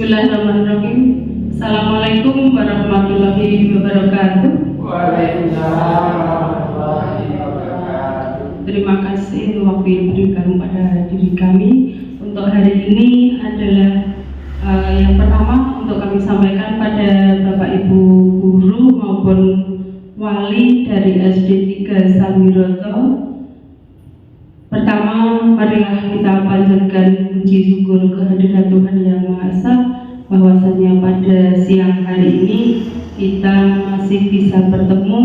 Bismillahirrahmanirrahim. Assalamualaikum warahmatullahi wabarakatuh. Waalaikumsalam warahmatullahi wabarakatuh. Terima kasih waktu yang diberikan pada diri kami. Untuk hari ini adalah yang pertama untuk kami sampaikan pada Bapak Ibu guru maupun wali dari SD 3 Sambiroto. Pertama, marilah kita panjatkan puji syukur kehadirat Tuhan Yang Maha Esa, bahwasanya pada siang hari ini kita masih bisa bertemu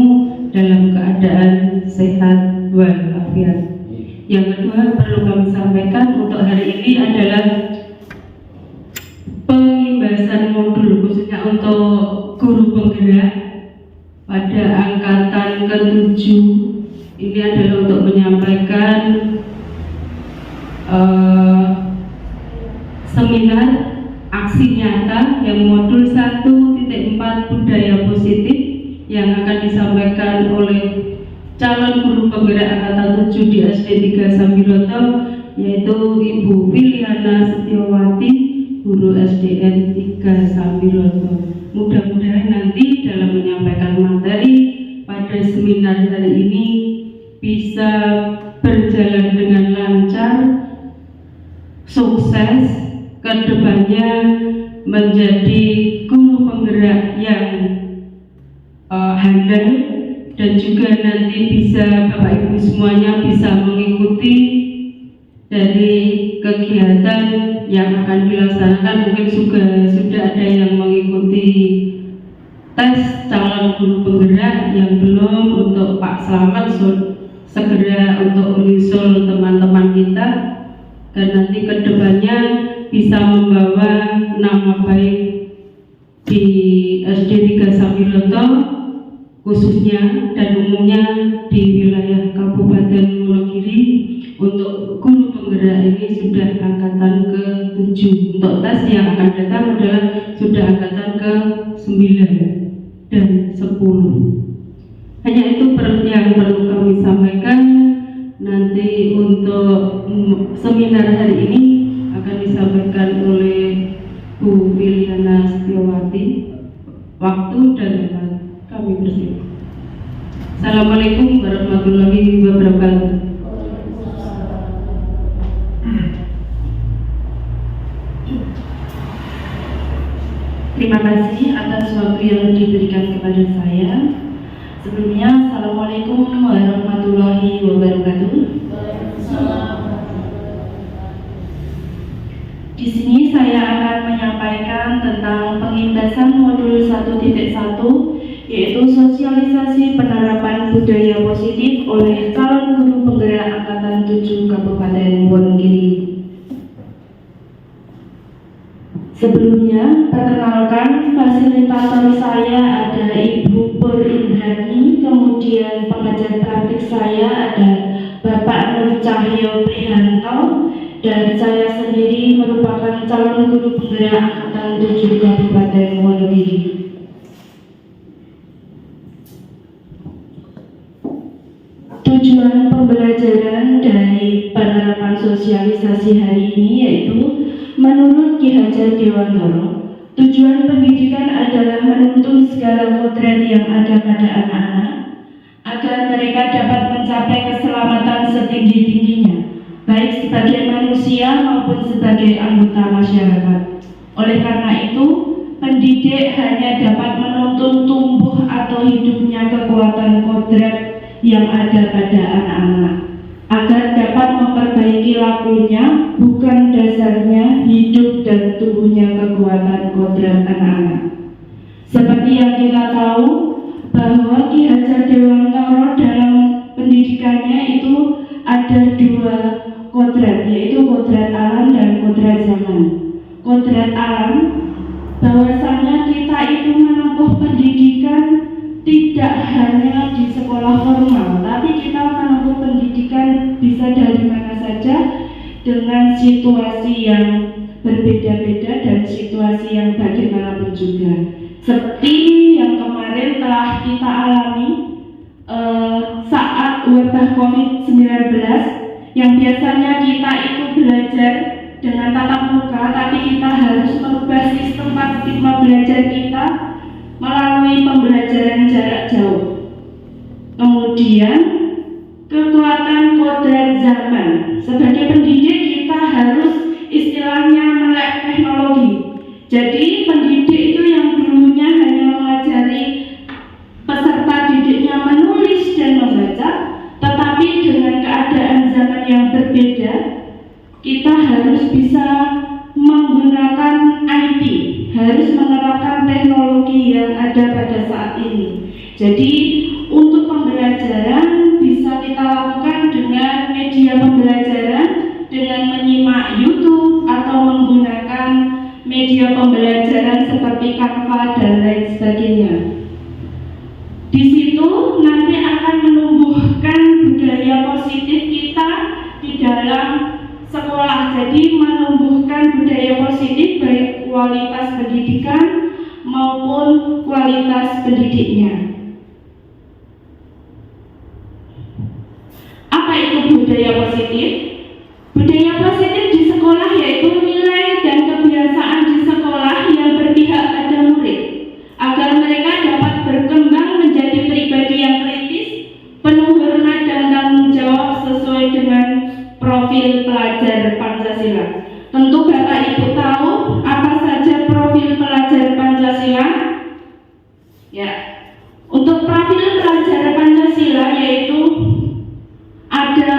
dalam keadaan sehat walafiat. Yang kedua, perlu kami sampaikan untuk hari ini adalah pengimbasan modul khususnya untuk guru penggerak pada angkatan ke-7. Ini adalah untuk menyampaikan seminar aksi nyata yang modul 1.4 budaya positif yang akan disampaikan oleh calon guru penggerak angkatan 7 di SD 3 Sambiroto, yaitu Ibu Wiliana Setiawati, guru SDN 3 Sambiroto. Mudah-mudahan nanti dalam menyampaikan materi pada seminar hari ini bisa berjalan dengan lancar, sukses, kedepannya menjadi guru penggerak yang handal, dan juga nanti bisa Bapak Ibu semuanya bisa mengikuti dari kegiatan yang akan dilaksanakan. Mungkin sudah ada yang mengikuti tes calon guru penggerak, yang belum, untuk Pak Slamet segera untuk menyusul teman-teman kita, dan nanti kedepannya bisa membawa nama baik di SD 3 Sambiroto khususnya dan umumnya di wilayah Kabupaten Wonogiri. Untuk guru penggerak ini sudah angkatan ke-7. Untuk tes yang akan datang adalah sudah angkatan ke-9 dan 10. Hanya itu yang perlu kami sampaikan. Nanti untuk seminar hari ini akan disampaikan oleh Bu Wiliana Setiawati. Waktu dan tempat kami bersiap. Assalamualaikum warahmatullahi wabarakatuh. Terima kasih atas waktu yang diberikan kepada saya. Sebelumnya, Assalamualaikum warahmatullahi wabarakatuh. Di sini saya akan menyampaikan tentang pengimbasan modul 1.1, yaitu sosialisasi penerapan budaya positif oleh calon guru penggerak angkatan 7 Kabupaten Wonogiri. Sebelumnya, perkenalkan, fasilitator saya ada Ibu Pur Indrani, kemudian pengajar praktik saya ada Bapak Nur Cahyo Prihanto, dan saya sendiri merupakan calon guru penggerak angkatan 7 Kabupaten Wonogiri. Tujuan pembelajaran dari penerapan sosialisasi hari ini yaitu, menurut Ki Hajar Dewantoro, tujuan pendidikan adalah menuntun segala kodrat yang ada pada anak-anak agar mereka dapat mencapai keselamatan setinggi-tingginya, baik sebagai manusia maupun sebagai anggota masyarakat. Oleh karena itu, pendidik hanya dapat menuntun tumbuh atau hidupnya kekuatan kodrat yang ada pada anak-anak, agar dapat memperbaiki lakunya, bukan dasarnya hidup dan tumbuhnya kekuatan kodrat anak-anak. Seperti yang kita tahu bahwa Ki Hajar Dewantoro dalam pendidikannya itu ada dua kodrat, yaitu kodrat alam dan kodrat zaman. Kodrat alam, bahwasanya kita itu menempuh pendidikan tidak hanya di sekolah formal, tapi kita menempuh pendidikan bisa dari mana saja dengan situasi yang berbeda-beda dan situasi yang bagaimanapun juga. Seperti yang kemarin telah kita alami saat wabah COVID-19, yang biasanya kita itu belajar dengan tatap muka, tapi kita harus merubah sistem paradigma belajar kita melalui pembelajaran jarak jauh. Kemudian, kekuatan kodrat zaman. Sebagai pendidik kita harus istilahnya melek teknologi. Jadi pendidik itu yang dulunya hanya mengajari peserta didiknya menulis dan membaca, tetapi dengan keadaan zaman yang berbeda, kita harus bisa menggunakan IT, harus menerapkan teknologi yang ada pada saat ini. Jadi untuk pembelajaran bisa kita lakukan dengan media pembelajaran, dengan menyimak YouTube atau menggunakan media pembelajaran seperti Canva dan lain sebagainya. Di situ nanti akan menumbuhkan budaya positif kita di dalam sekolah. Jadi menumbuhkan budaya positif baik kualitas pendidikan maupun kualitas pendidiknya. Apa itu budaya positif? Budaya positif di sekolah yaitu nilai dan kebiasaan di sekolah yang berpihak pada murid, agar mereka dapat berkembang menjadi pribadi yang kritis, penuh hormat dan tanggung jawab sesuai dengan profil pelajar Pancasila. Tentu Bapak Ibu tahu apa saja profil pelajar Pancasila? Ya, untuk profil pelajar Pancasila yaitu ada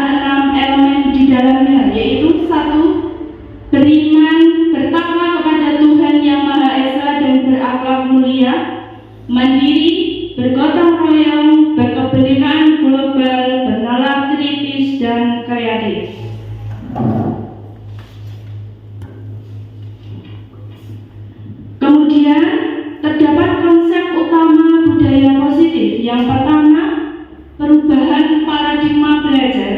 6 elemen di dalamnya, yaitu 1. Beriman, bertakwa kepada Tuhan Yang Maha Esa dan berakhlak mulia, mandiri, bergotong royong, berkebenekaan global, bernalar kritis dan kreatif. Kemudian terdapat konsep utama budaya positif. Yang pertama, perubahan paradigma belajar.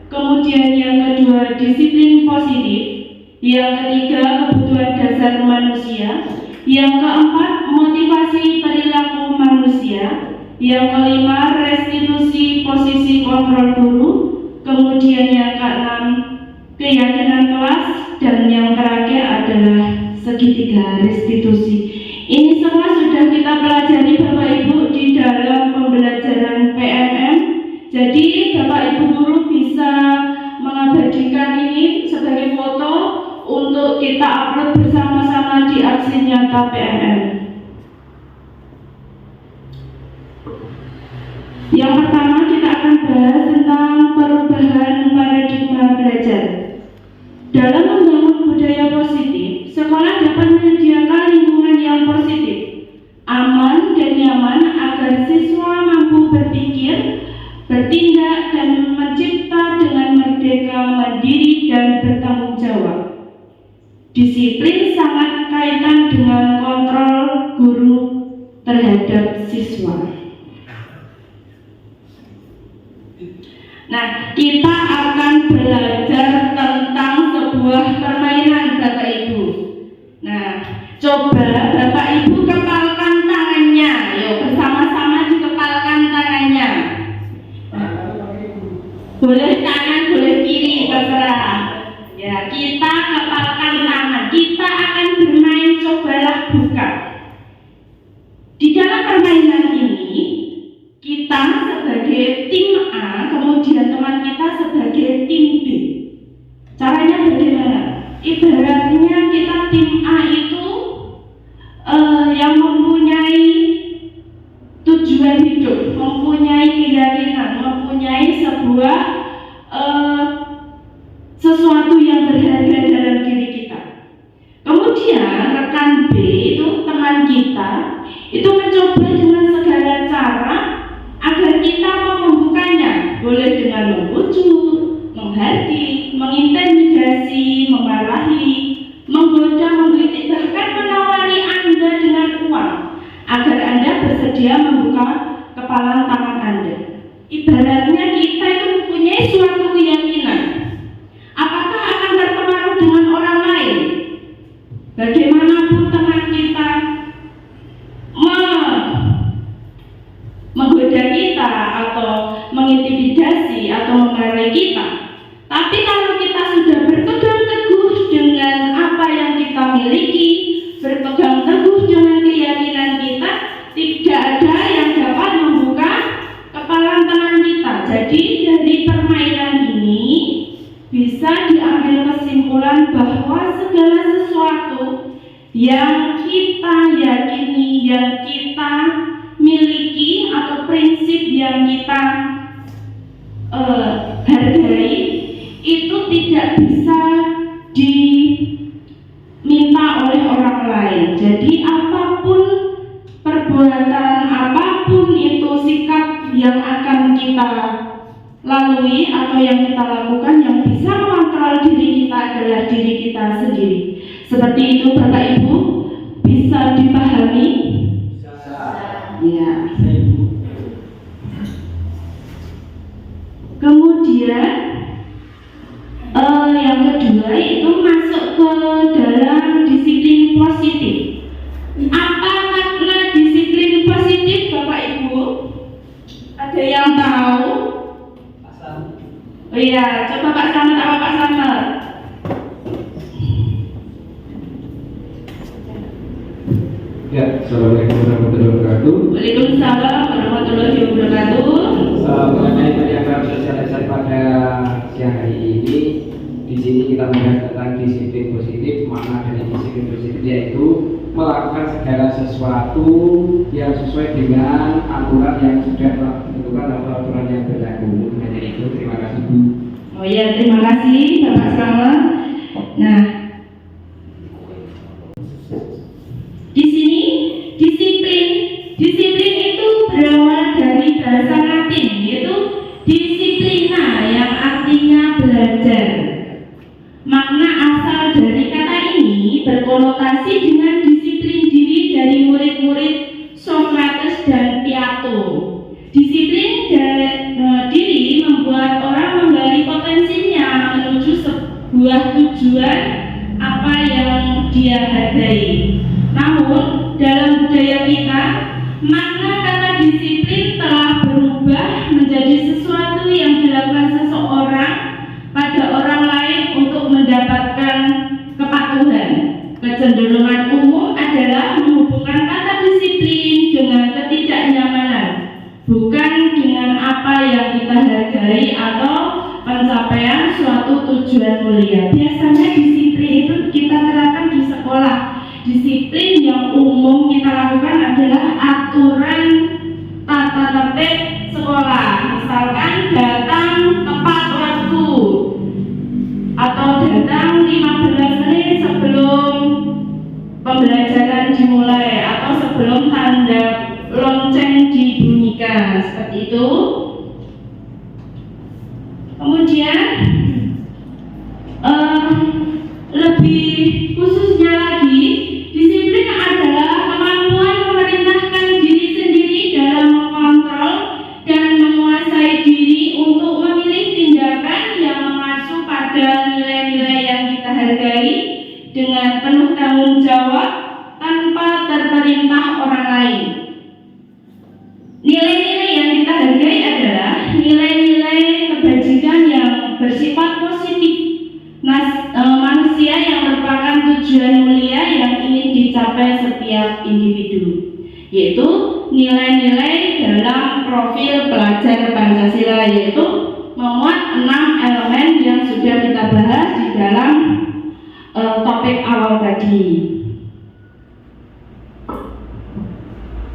Kemudian yang kedua, disiplin positif. Yang ketiga, kebutuhan dasar manusia. Yang keempat, motivasi perilaku manusia. Yang kelima, restitusi posisi kontrol guru. Kemudian yang keenam, keyakinan kelas. Dan yang terakhir adalah segitiga restitusi. Ini semua sudah kita pelajari Bapak Ibu di dalam pembelajaran PMM. Jadi Bapak Ibu guru bisa mengabadikan ini sebagai foto untuk kita upload bersama-sama di aksi nyata PMM. Yang pertama kita akan bahas tentang perubahan paradigma belajar. Dalam membangun budaya positif, sekolah dapat menyediakan lingkungan yang positif, aman dan nyaman agar siswa mampu berpikir, bertindak dan mencipta dengan merdeka, mandiri dan bertanggung jawab. Disiplin sangat kaitan dengan kontrol guru terhadap siswa. Nah, kita akan belajar tentang sebuah permainan Bapak Ibu. Nah, coba Bapak Ibu kepalkan tangannya. Yuk, bersama-sama dikepalkan tangannya. Boleh kanan, boleh kiri, terserah. Ya, kita kepalkan tangan. Kita akan bermain cobalah buka. Di dalam permainan ini, kita sebagai tim A, kemudian teman kita sebagai tim B. Caranya bagaimana? Ibaratnya kita tim A itu yang mempunyai tujuan hidup, mempunyai keyakinan, mempunyai sebuah sesuatu yang berharga dalam diri kita. Kemudian rekan B itu teman kita itu mencoba dengan segala cara agar kita mau membukanya, boleh dengan membujuk, menghardik, mengintimidasi, memarahi, menggoda, menggelitik, bahkan menawari Anda dengan uang agar Anda bersedia membuka kepalan tangan Anda. Ibaratnya kita itu mempunyai suatu keyakinan. Apakah akan terpengaruh dengan orang lain? Bagaimanapun teman kita yang kita yakini, yang kita miliki, atau prinsip yang kita hargai itu tidak bisa diminta oleh orang lain. Jadi apapun perbuatan, apapun itu sikap yang akan kita lalui atau yang kita lakukan, yang bisa mengontrol diri kita adalah diri kita sendiri. Seperti itu Bapak Ibu, bisa dipahami? Ya. Kemudian yang kedua itu masuk ke dalam disiplin positif. Apa makna disiplin positif Bapak Ibu? Ada yang tahu? Oh iya, coba Pak Samad apa Pak Samad? Ya, Assalamualaikum warahmatullahi wabarakatuh. Waalaikumsalam warahmatullahi wabarakatuh. Mengenai penyampaian sosialisasi pada siang hari ini, di sini kita membahas tentang disiplin positif. Makna dari disiplin positif yaitu melakukan segala sesuatu yang sesuai dengan aturan yang sudah ditentukan atau aturan yang berlaku. Hanya itu, terima kasih Bu. Oh iya, terima kasih Bapak Samad. Nah, di sini disiplin itu berawal dari bahasa Latin, yaitu disiplina, yang artinya belajar. Makna asal dari kata ini berkonotasi dengan disiplin diri dari murid-murid Socrates dan Plato. Disiplin diri membuat orang menggali potensinya menuju sebuah tujuan apa yang dia hargai. Namun dalam budaya kita, makna kata disiplin telah berubah menjadi sesuatu yang dilakukan seseorang pada orang lain untuk mendapatkan kepatuhan. Kecenderungan umum adalah menghubungkan kata disiplin dengan ketidaknyamanan, bukan dengan apa yang kita hargai atau pencapaian suatu tujuan mulia. Biasanya disiplin itu kita terapkan di sekolah. Disiplin yang umum kita lakukan adalah aturan tata tertib sekolah. Misalkan datang tepat waktu atau datang 15 menit sebelum pembelajaran dimulai atau sebelum tanda lonceng dibunyikan, seperti itu. Kemudian lebih khususnya lagi, disiplin adalah kemampuan memerintahkan diri sendiri dalam mengontrol dan menguasai diri untuk memilih tindakan yang mengacu pada nilai-nilai yang kita hargai dengan penuh tanggung jawab tanpa terperintah orang lain. Nilai-nilai yang kita hargai adalah nilai-nilai kebajikan yang bersifat positif, manusia yang merupakan tujuan mulia yang ingin dicapai setiap individu, yaitu nilai-nilai dalam profil pelajar Pancasila, yaitu memuat 6 elemen yang sudah kita bahas di dalam topik awal tadi.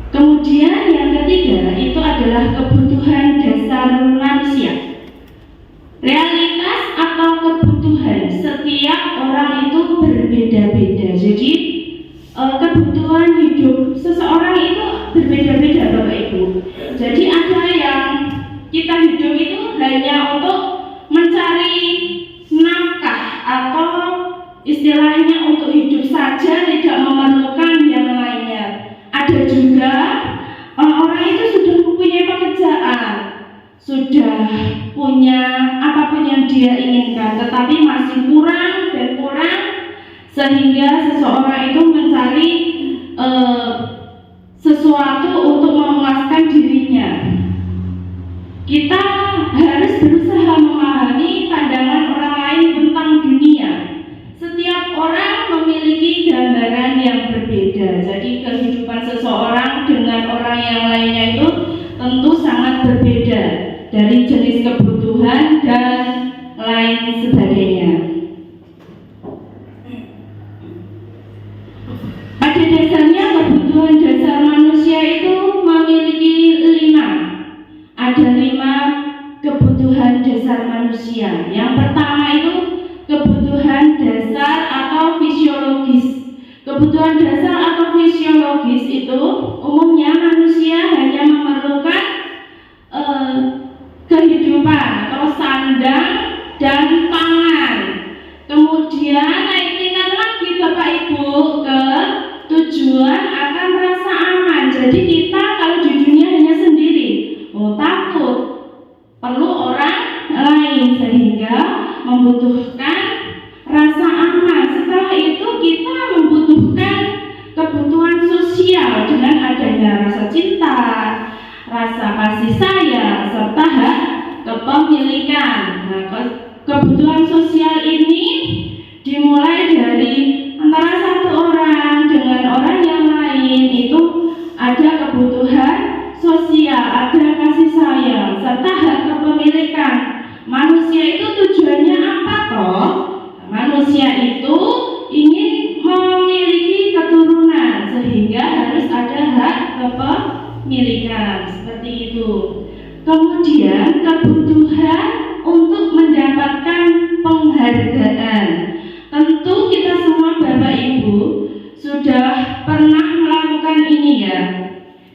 Kemudian yang ketiga itu adalah kebutuhan dasar manusia. Realitas atau kebutuhan setiap orang itu berbeda-beda. Jadi kebutuhan hidup seseorang itu berbeda-beda Bapak Ibu. Jadi ada yang kita hidup itu hanya untuk mencari nafkah atau istilahnya untuk hidup saja, tidak memerlukan yang lainnya. Ada juga orang itu sudah mempunyai pekerjaan, sudah punya apapun yang dia inginkan, tetapi masih kurang dan kurang, sehingga seseorang itu mencari sesuatu untuk memuaskan dirinya. Kita harus berusaha memahami pandangan orang lain tentang dunia. Setiap orang memiliki gambaran yang berbeda. Jadi kehidupan seseorang dengan orang yang lainnya itu tentu sangat berbeda dari jenis kebutuhan dan lain sebagainya. manusia. Yang pertama itu kebutuhan dasar atau fisiologis. Kebutuhan dasar atau fisiologis itu umumnya manusia hanya memerlukan kehidupan atau sandang dan pangan. Kemudian naik tingkat lagi Bapak Ibu ke tujuan akan rasa aman. Jadi kita kalau di dunia hanya sendiri, takut, perlu orang lain sehingga membutuhkan rasa aman. Setelah itu kita membutuhkan kebutuhan sosial dengan adanya rasa cinta, rasa kasih sayang, serta hak kepemilikan. Nah, kebutuhan sosial ini dimulai dari antara satu orang dengan orang yang lain. Itu ada kebutuhan sosial, ada kasih sayang, serta hak kepemilikan. Manusia itu tujuannya apa toh? Manusia itu ingin memiliki keturunan sehingga harus ada hak kepemilikan, seperti itu. Kemudian kebutuhan untuk mendapatkan penghargaan. Tentu kita semua Bapak Ibu sudah pernah melakukan ini ya.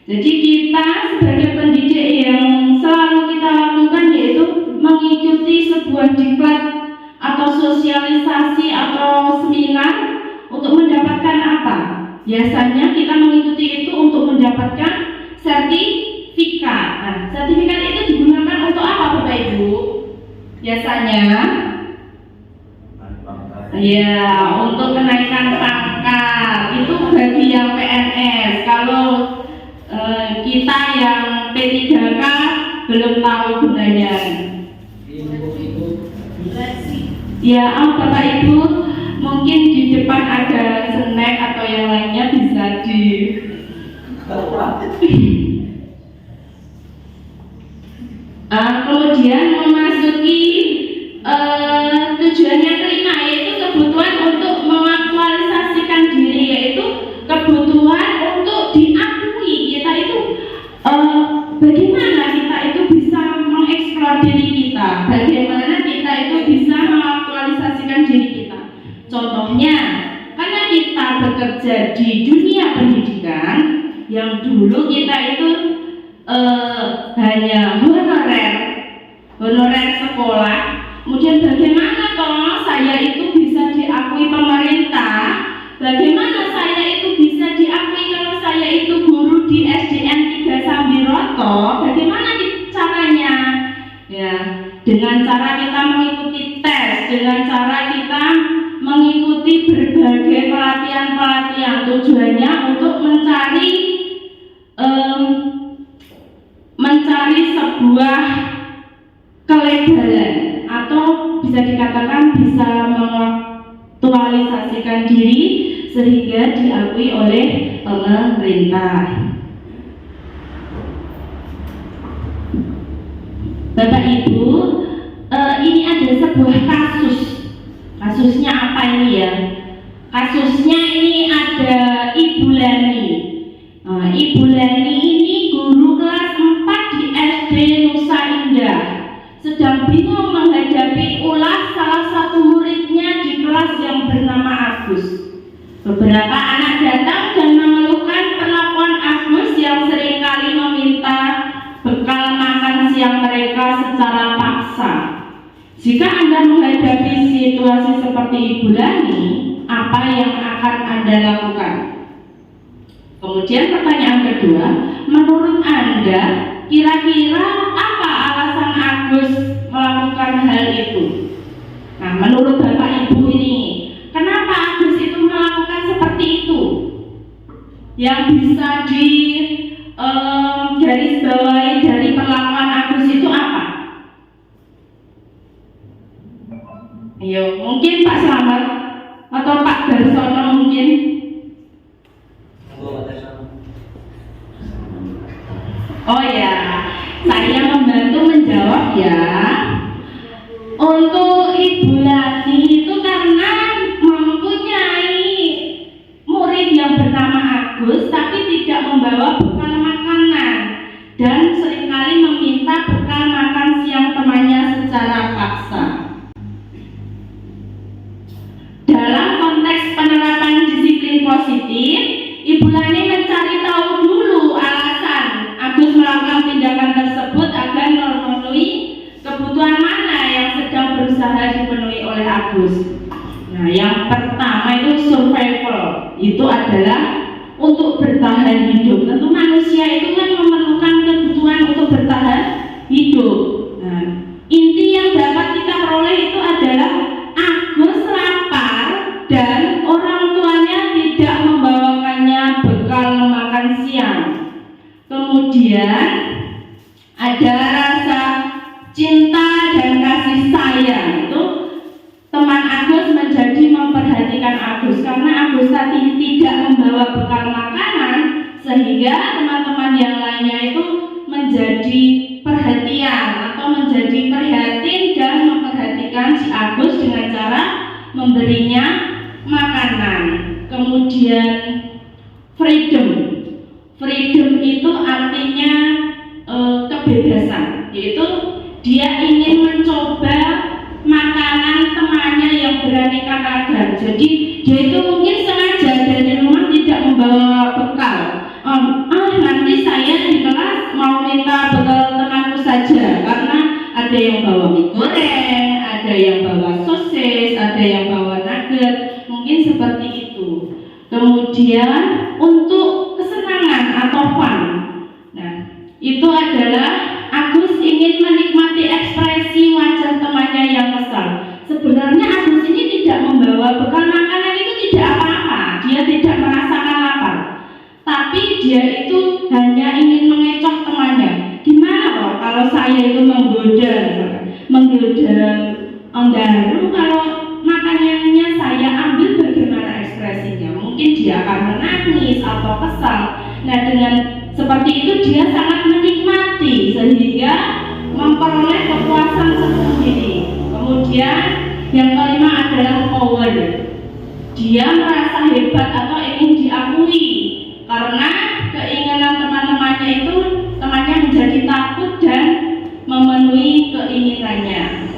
Jadi kita sebagai pendidik yang selalu kita lakukan yaitu mengikuti sebuah diklat atau sosialisasi atau seminar untuk mendapatkan apa? Biasanya kita mengikuti itu untuk mendapatkan sertifikat. Nah, sertifikat itu digunakan untuk apa Bapak Ibu? Biasanya ya untuk kenaikan pangkat. Itu bagi yang PNS. Kalau kita yang P3K belum tahu gunanya. Ya, Bapak Ibu, mungkin di depan ada snack atau yang lainnya bisa di kemudian memasuki tujuan yang kelima, yaitu kebutuhan untuk mengaktualisasikan diri, yaitu kebutuhan untuk diakui. Kita itu bagaimana kita itu bisa mengeksplor diri kita, bagaimana kita itu bisa mengaktualisasikan diri kita. Contohnya, karena kita bekerja di dunia pendidikan, yang dulu kita itu hanya honorer sekolah. Kemudian bagaimana toh saya itu bisa diakui pemerintah? Bagaimana saya itu bisa diakui kalau saya itu guru di SDN 3 Sambiroto? Bagaimana caranya? Ya, dengan cara kita mengikuti tes, dengan cara kita mengikuti berbagai pelatihan-pelatihan. Tujuannya untuk mencari sebuah kelegalan, atau bisa dikatakan bisa mengaktualisasikan diri sehingga diakui oleh pemerintah. Bapak Ibu, ini ada sebuah kasus. Kasusnya apa ini ya? Kasusnya ini ada Ibu Lani. Ibu Lani ini guru kelas 4 di SD Nusa Indah. Sedang bingung menghadapi ulas salah satu muridnya di kelas yang bernama Agus. Beberapa anak datang dan mengeluhkan perlakuan Agus yang seringkali meminta bekal makan siang mereka secara paksa. Jika Anda menghadapi situasi seperti Ibu Lani, apa yang akan Anda lakukan? Kemudian pertanyaan kedua, menurut Anda kira-kira apa alasan Agus melakukan hal itu? Nah, menurut Bapak Ibu ini, kenapa Agus itu melakukan seperti itu? Yang bisa di garis bawahi dari perlakuan Agus itu apa? Ayo, mungkin Pak Slamet atau Pak Darsono mungkin. Oh ya, saya membantu menjawab ya. Untuk Ibu Lani itu karena mempunyai murid yang bernama Agus tapi tidak membawa bekal makanan dan seringkali meminta bekal makan siang temannya secara paksa. harus dipenuhi oleh Agus. Nah, yang pertama itu survival, itu adalah untuk bertahan hidup. Tentu manusia itu kan memerlukan kebutuhan untuk bertahan hidup. Nah, inti yang dapat kita peroleh itu adalah Agus lapar dan orang tuanya tidak membawakannya bekal makan siang. Kemudian ada rasa cinta dan kasih sayang. Itu teman Agus menjadi memperhatikan Agus karena Agus tadi tidak membawa bekal makanan, sehingga teman-teman yang lainnya itu menjadi perhatian atau menjadi prihatin dan memperhatikan si Agus dengan cara memberinya makanan. Kemudian freedom itu artinya kebebasan, yaitu dia ingin mencoba makanan temannya yang beraneka ragam. Jadi dia itu mungkin sengaja dari rumah tidak membawa bekal. Nanti saya di kelas mau minta bekal temanku saja, karena ada yang bawa mie goreng, ada yang bawa sosis, ada yang bawa nugget, mungkin seperti itu. Kemudian untuk kesenangan atau fun, nah itu adalah Agus ingin menikmati ekspresi wajah temannya yang kesal. Sebenarnya Agus ini tidak membawa bekal makanan, itu tidak apa-apa, dia tidak merasakan lapar. Tapi dia itu hanya ingin mengecoh temannya. Gimana loh kalau saya itu menggoda Ondaru, kalau makanannya saya ambil, bagaimana ekspresinya? Mungkin dia akan menangis atau kesal. Nah, dengan seperti itu dia sangat menikmati sehingga memperoleh kepuasan sendiri. Kemudian yang kelima adalah power. Dia merasa hebat atau ingin diakui karena keinginan teman-temannya itu temannya menjadi takut dan memenuhi keinginannya.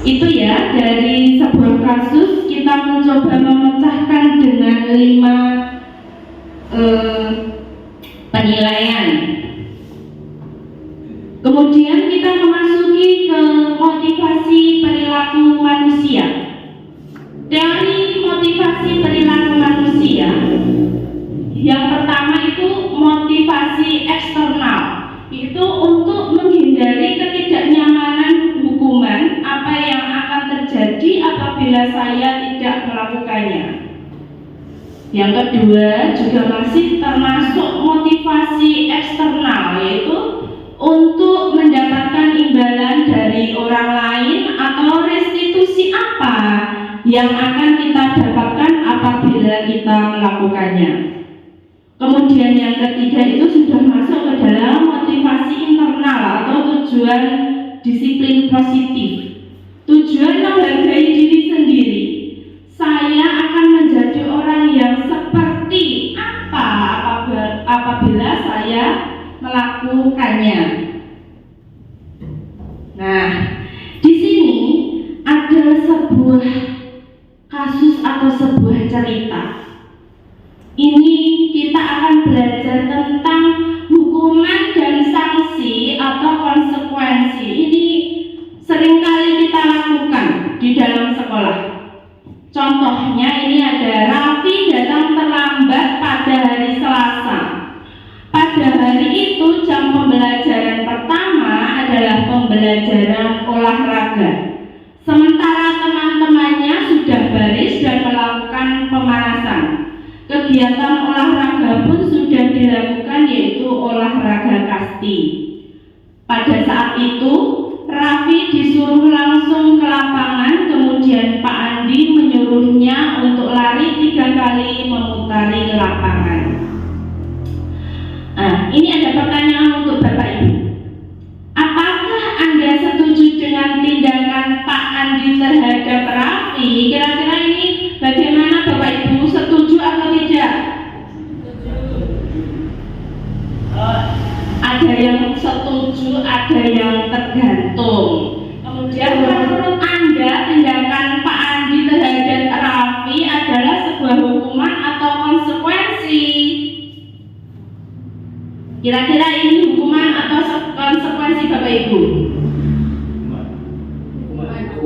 Itu ya, dari sebuah kasus kita mencoba memecahkan dengan 5 penilaian. Kemudian kita memasuki ke motivasi perilaku manusia. Teori motivasi perilaku manusia, yang pertama itu motivasi eksternal, itu untuk menghindari ketidaknyamanan hukuman apa yang akan terjadi apabila saya tidak melakukannya. Yang kedua juga masih termasuk motivasi eksternal, yaitu untuk mendapatkan imbalan dari orang lain atau restitusi apa yang akan kita dapatkan apabila kita melakukannya. Kemudian yang ketiga itu sudah masuk ke dalam motivasi internal atau tujuan disiplin positif. Tujuan menghargai diri sendiri. Saya akan menjadi orang yang seperti apa apabila saya melakukannya. Nah, di sini ada sebuah kasus atau sebuah cerita. Ini kita akan belajar tentang hukuman dan sanksi atau konsekuensi. Ini seringkali kita lakukan di dalam sekolah. Contohnya ini ada Raffi datang terlambat pada hari Selasa. Pada hari itu jam pembelajaran pertama adalah pembelajaran olahraga. Sementara teman-temannya sudah baris dan melakukan pemanasan. Kegiatan olahraga pun sudah dilakukan, yaitu olahraga kasti. Pada saat itu Raffi disuruh langsung ke lapangan, kemudian Pak Andi menyuruhnya untuk lari 3 kali memutari lapangan. Nah, ini ada pertanyaan untuk Bapak Ibu. Apakah Anda setuju dengan tindakan Pak Andi terhadap Raffi? Kira-kira ini bagaimana Bapak Ibu, setuju atau tidak? Ada yang setuju, ada yang tergantung. Kemudian menurut Anda tindakan Pak Andi terhadap Raffi adalah sebuah hukuman atau konsekuensi? Kira-kira ini hukuman atau konsekuensi Bapak Ibu?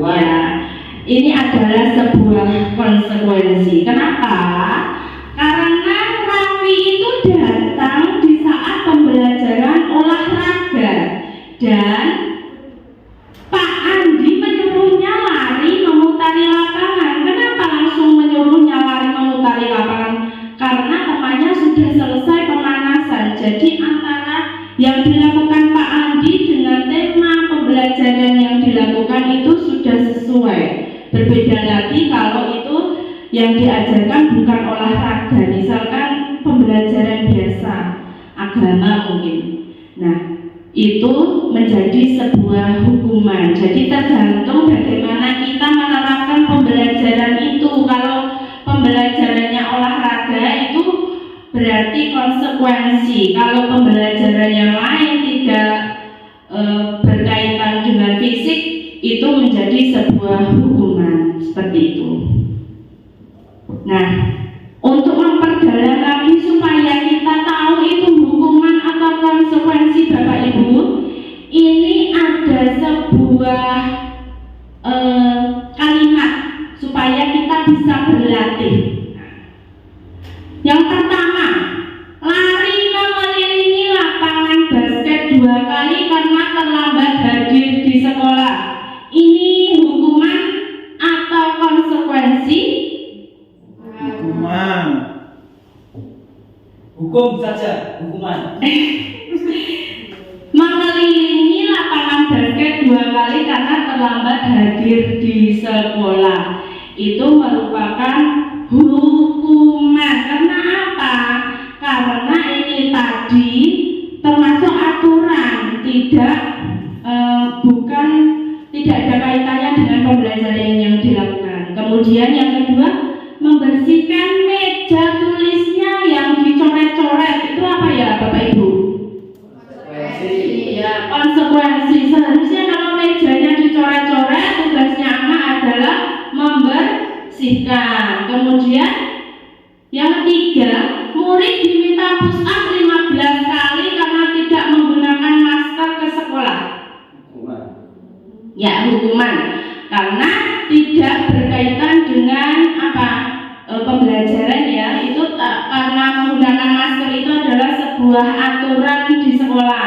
Ya, ini adalah sebuah konsekuensi. Kenapa? Karena Raffi itu datang di saat pembelajaran olahraga dan Pak Andi menyuruhnya lari memutari lapangan. Kenapa langsung menyuruhnya lari memutari lapangan? Karena temannya sudah selesai pemanasan. Jadi antara yang dilakukan Pak Andi dengan tema pembelajaran yang dilakukan itu sudah sesuai. Berbeda lagi kalau itu yang diajarkan bukan olahraga, misalkan pembelajaran biasa, agama mungkin. Nah, itu menjadi sebuah hukuman. Jadi tergantung bagaimana kita menerapkan pembelajaran itu. Kalau pembelajarannya olahraga itu berarti konsekuensi. Kalau pembelajaran yang lain tidak berkaitan dengan fisik, itu menjadi sebuah hukuman seperti itu. Nah, untuk memperdalam lagi supaya kita tahu itu hukuman atau konsekuensi Bapak Ibu, ini ada sebuah kalimat supaya kita bisa berlatih. Yang pertama, lari mengelilingi lapangan basket 2 kali karena terlambat hadir di sekolah. Ini hukuman atau konsekuensi? Hukuman. Hukum saja, hukuman. Mengelilingi lapangan basket 2 kali karena terlambat hadir di sekolah. Itu merupakan hukuman. Karena apa? Karena ini tadi termasuk aturan, tidak ada kaitannya dengan pembelajaran yang dilakukan. Kemudian yang kedua, membersihkan meja tulisnya yang dicoret-coret. Itu apa ya Bapak Ibu? Ya, konsekuensi. Seharusnya kalau mejanya dicoret-coret, tugasnya anak adalah membersihkan. Kemudian yang ketiga, murid diminta push up 15 kali karena tidak menggunakan masker ke sekolah. Ya, hukuman. Karena tidak berkaitan dengan pembelajaran ya. Itu karena menggunakan masker itu adalah sebuah aturan di sekolah.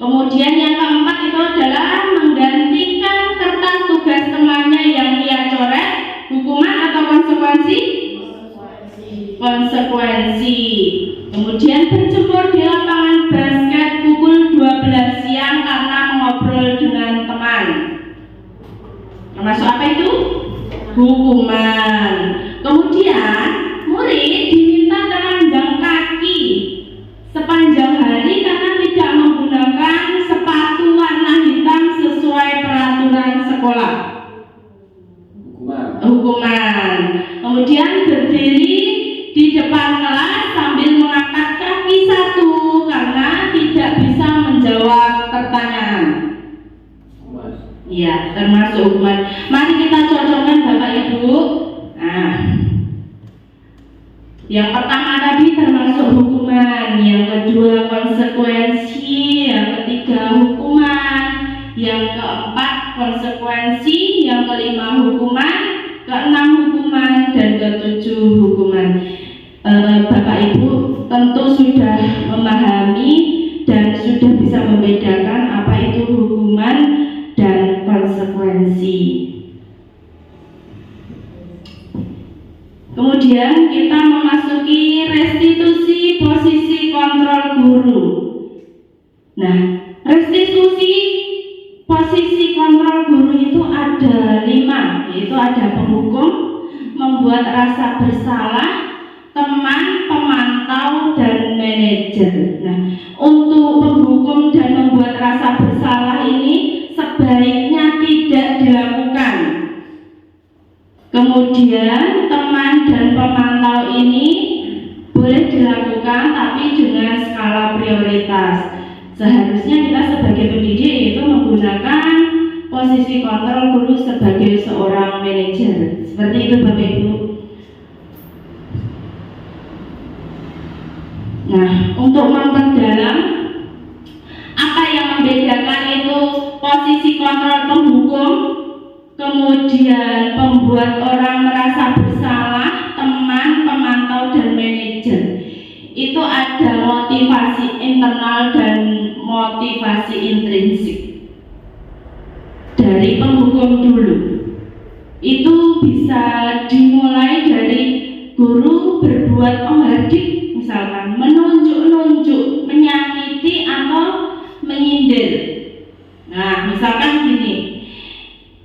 Kemudian yang keempat itu adalah menggantikan kertas tugas temannya yang ia coret. Hukuman atau konsekuensi? Konsekuensi. Kemudian berjemur di lapangan basket pukul 12 siang karena mengobrol dengan teman. Termasuk apa itu? Hukuman. Kemudian murid diminta telanjang kaki sepanjang hari karena tidak menggunakan sepatu warna hitam sesuai peraturan sekolah. Hukuman. Kemudian berdiri di depan kelas sambil mengangkat kaki satu karena tidak bisa menjawab pertanyaan. Ya, termasuk hukuman. Mari kita cocokkan Bapak Ibu. Nah, yang pertama tadi termasuk hukuman, yang kedua konsekuensi, yang ketiga hukuman, yang keempat konsekuensi, yang kelima hukuman, keenam hukuman, dan ketujuh hukuman. Bapak Ibu tentu sudah memahami dan sudah bisa membedakan apa itu hukuman dan konsekuensi. Kemudian kita memasuki restitusi posisi kontrol guru. Nah, restitusi posisi kontrol guru itu ada 5, yaitu ada penghukum, membuat rasa bersalah, teman, pemantau, dan manajer. Nah, untuk penghukum dan membuat rasa bersalah ini sebaiknya tidak dilakukan. Kemudian teman dan pemantau ini boleh dilakukan tapi dengan skala prioritas. Seharusnya kita sebagai pendidik itu menggunakan posisi kontrol guru sebagai seorang manajer. Seperti itu Bapak Ibu. Nah, untuk memperdalam apa yang membedakan itu posisi kontrol penghukum, kemudian pembuat orang merasa bersalah, teman, pemantau, dan manajer. Itu ada motivasi internal dan motivasi intrinsik. Dari penghukum dulu, itu bisa dimulai dari guru berbuat menghardik, misalkan menunjuk-nunjuk, menyakiti atau menyindir. Nah, misalkan gini,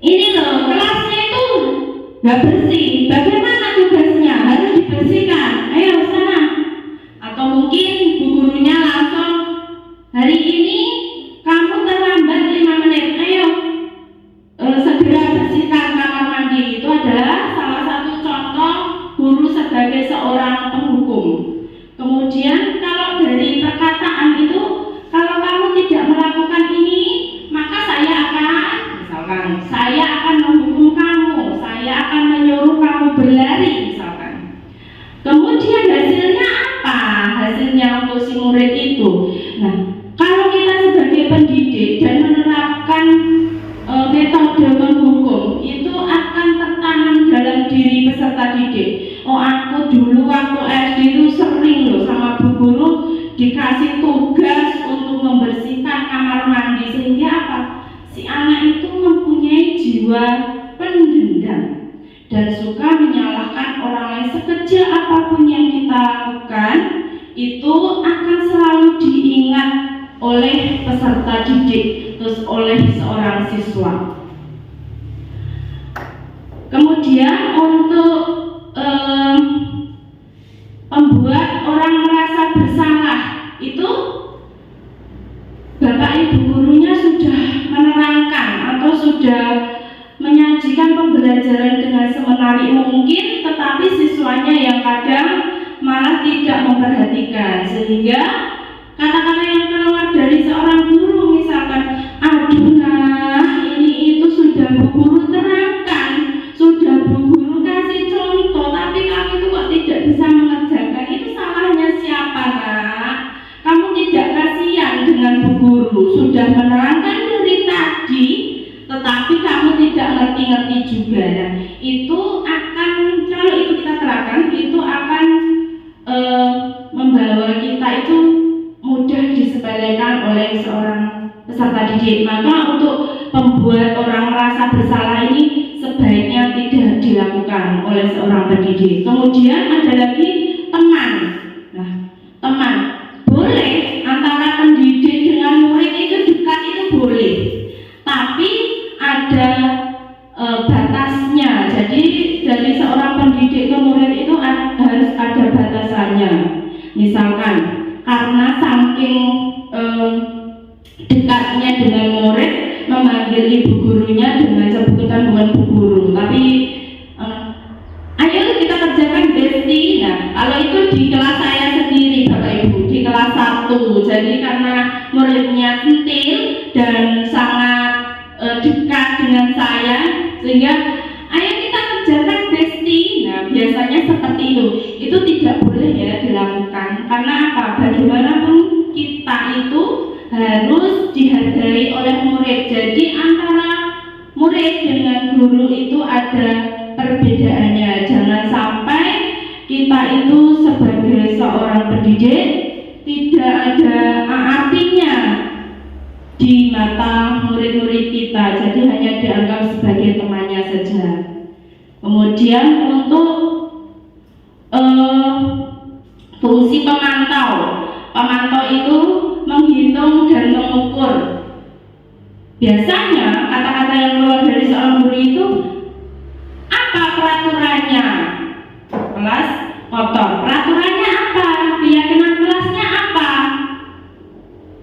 ini loh kelasnya itu nggak bersih, bagaimana tugasnya? Harus dibersihkan, ayo sana. Atau mungkin bu gurunya langsung, hari ini kamu terlambat 5 menit, ayo segera bersihkan kamar mandi. Itu adalah salah satu contoh guru sebagai seorang penghukum. Kemudian kalau dari perkataan itu, kalau kamu tidak melakukan ini, maka saya akan menghukum kamu, saya akan menyuruh kamu berlari, misalkan. Kemudian hasilnya apa? Hasilnya untuk si murid itu. Nah, kalau kita sebagai pendidik dan menerapkan metode menghukum, itu akan tertanam dalam diri peserta didik. Oh, aku dulu waktu SD itu sering loh sama bu guru dikasih tugas untuk membersihkan kamar mandi, sehingga apa? Si anak itu mempunyai jiwa pendendam dan suka menyalahkan orang lain. Sekecil apapun yang kita lakukan, itu akan selalu diingat oleh peserta didik, terus oleh seorang siswa. Kemudian untuk membuat orang merasa bersalah, itu Bapak Ibu gurunya sudah menerangkan atau sudah menyajikan pembelajaran dengan semenarik mungkin, tetapi siswanya yang kadang malah tidak memperhatikan, sehingga kata-kata yang keluar dari seorang guru misalkan, aduh nah ini itu sudah bu guru terangkan, sudah bu guru kasih contoh, tapi kamu itu kok tidak bisa mengerjakan. Itu salahnya siapa nak? Kamu tidak kasihan dengan bu guru, sudah menerangkan dari tadi, tetapi kamu tidak ngerti-ngerti juga. Nah, itu akan, kalau itu kita terapkan, itu akan membawa kita itu mudah disepelekan oleh seorang peserta didik. Maka untuk membuat orang merasa bersalah ini sebaiknya tidak dilakukan oleh seorang pendidik. Kemudian ada lagi teman. Nah, teman boleh antara pendidik dengan murid itu dekat, itu boleh, tapi ada batasnya. Jadi dari seorang pendidik ke murid itu harus ada batasannya. Misalkan karena saking dekatnya dengan murid, memanggil ibu gurunya dengan sebutan bukan bu guru, tapi ayo kita kerjakan besti. Nah, kalau itu di kelas saya sendiri Bapak Ibu, di kelas 1. Jadi karena muridnya centil dan sangat dekat dengan saya, sehingga ayo kita kerjakan besti. Nah, biasanya seperti itu. Itu tidak boleh ya dilakukan. Karena apa? Bagaimanapun kita itu harus dihargai oleh murid. Jadi antara murid dengan guru itu ada perbedaannya. Jangan sampai kita itu sebagai seorang pendidik tidak ada artinya di mata murid-murid kita, jadi hanya dianggap sebagai temannya saja. Kemudian untuk fungsi pemantau itu menghitung dan mengukur. Biasanya kata-kata yang keluar dari seorang guru itu, apa peraturannya? Kelas kotor, peraturannya apa? Keyakinan kelasnya apa?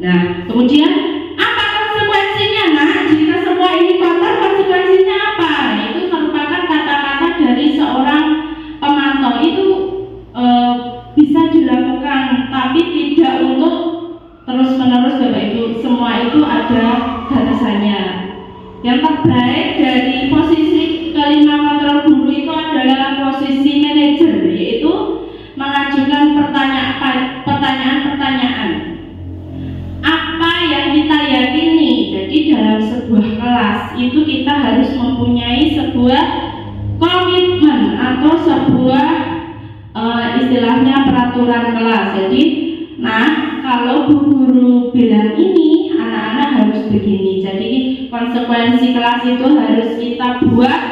Nah, kemudian apa konsekuensinya? Nah, jika semua ini kotor, konsekuensinya apa? Nah, itu merupakan kata-kata dari seorang pemantau. Itu bisa dilakukan, tapi tidak untuk terus-menerus Bapak Ibu. Semua itu ada batasannya. Yang terbaik dari posisi kelima kontrol guru itu adalah posisi manajer, yaitu mengajukan pertanyaan-pertanyaan. Apa yang kita yakini? Jadi dalam sebuah kelas itu kita harus mempunyai sebuah komitmen atau sebuah istilahnya peraturan kelas. Jadi, kalau bu guru bilang ini, anak-anak harus begini. Jadi konsekuensi kelas itu harus kita buat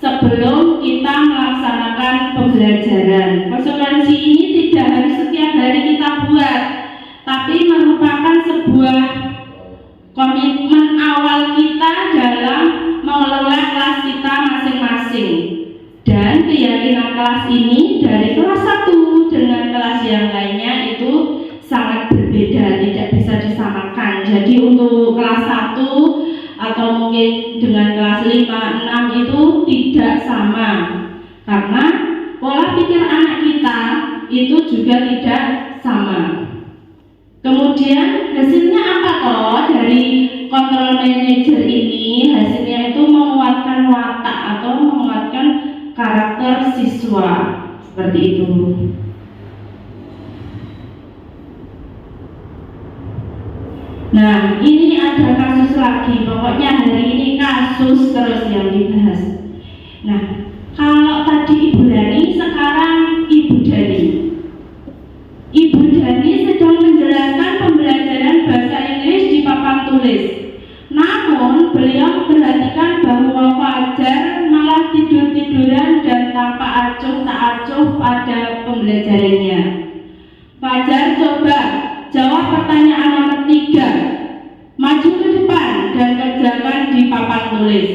sebelum kita melaksanakan pembelajaran. Konsekuensi ini tidak harus setiap hari kita buat, tapi merupakan sebuah komitmen awal kita dalam mengelola kelas kita masing-masing. Dan keyakinan kelas ini dari kelas 1 dengan kelas yang lainnya itu sangat berbeda, tidak bisa disamakan. Jadi untuk kelas 1 atau mungkin dengan kelas 5, 6 itu tidak sama, karena pola pikir anak kita itu juga tidak sama. Kemudian hasilnya apa toh dari control manager ini? Hasilnya itu menguatkan watak atau menguatkan karakter siswa, seperti itu. Nah, ini ada kasus lagi. Pokoknya hari ini kasus terus yang dibahas. Nah, kalau tadi Ibu Dani, sekarang Ibu Dani. Ibu Dani sedang menjelaskan pembelajaran bahasa Inggris di papan tulis. Namun, beliau memperhatikan bahwa Fajar malah tidur-tiduran dan tanpa acuh tak acuh pada pembelajarannya. Fajar, coba jawab pertanyaan nomor 3. Maju ke depan dan kerjakan di papan tulis.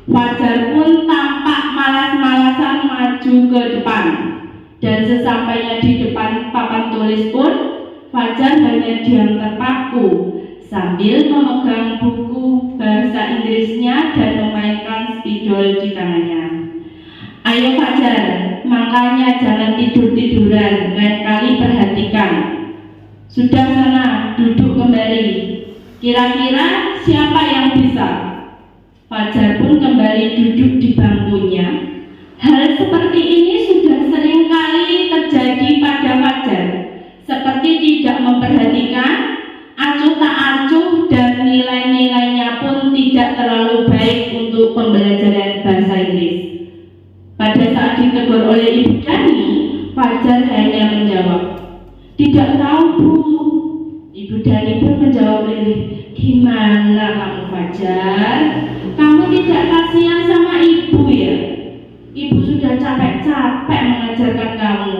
Fajar pun tampak malas-malasan maju ke depan. Dan sesampainya di depan papan tulis pun, Fajar hanya diam terpaku sambil memegang buku bahasa Inggrisnya dan memainkan spidol di tangannya. Ayo Fajar, makanya jangan tidur-tiduran, lain kali perhatikan. Sudah sana, duduk kembali. Kira-kira siapa yang bisa? Fajar pun kembali duduk di bangkunya. Hal seperti ini sudah sering kali terjadi pada Fajar. Seperti tidak memperhatikan, acuh tak acuh, dan nilai-nilainya pun tidak terlalu baik untuk pembelajaran bahasa Inggris. Pada saat ditegur oleh Ibu Dani, Fajar hanya menjawab, "Tidak tahu Bu." Ibu Dani pun menjawab lirih, "Gimana kamu Fajar? Kamu tidak kasihan sama ibu ya? Ibu sudah capek-capek mengajarkan kamu.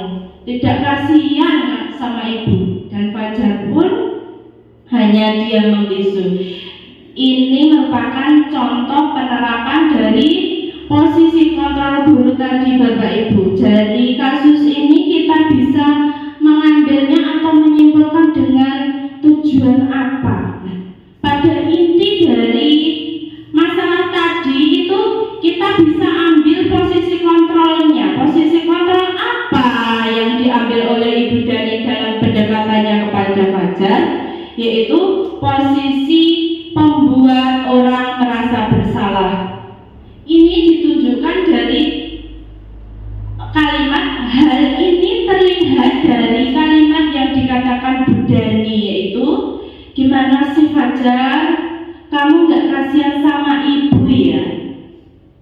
Tidak kasihan sama ibu." Dan Fajar pun hanya diam membisu. Ini merupakan contoh penerapan dari posisi kontrol guru tadi Bapak Ibu. Jadi kasus ini kita bisa mengambilnya atau menyimpulkan dengan tujuan apa. Pada inti dari masalah tadi itu kita bisa ambil posisi kontrolnya. Posisi kontrol apa yang diambil oleh Ibu Dani dalam pendekatannya kepada Fajar? Yaitu posisi pembuat orang merasa bersalah. Ini ditunjukkan dari kalimat, hal ini terlihat dari kalimat yang dikatakan Bu Dani, yaitu, "Gimana sih Fajar, kamu gak kasihan sama ibu ya?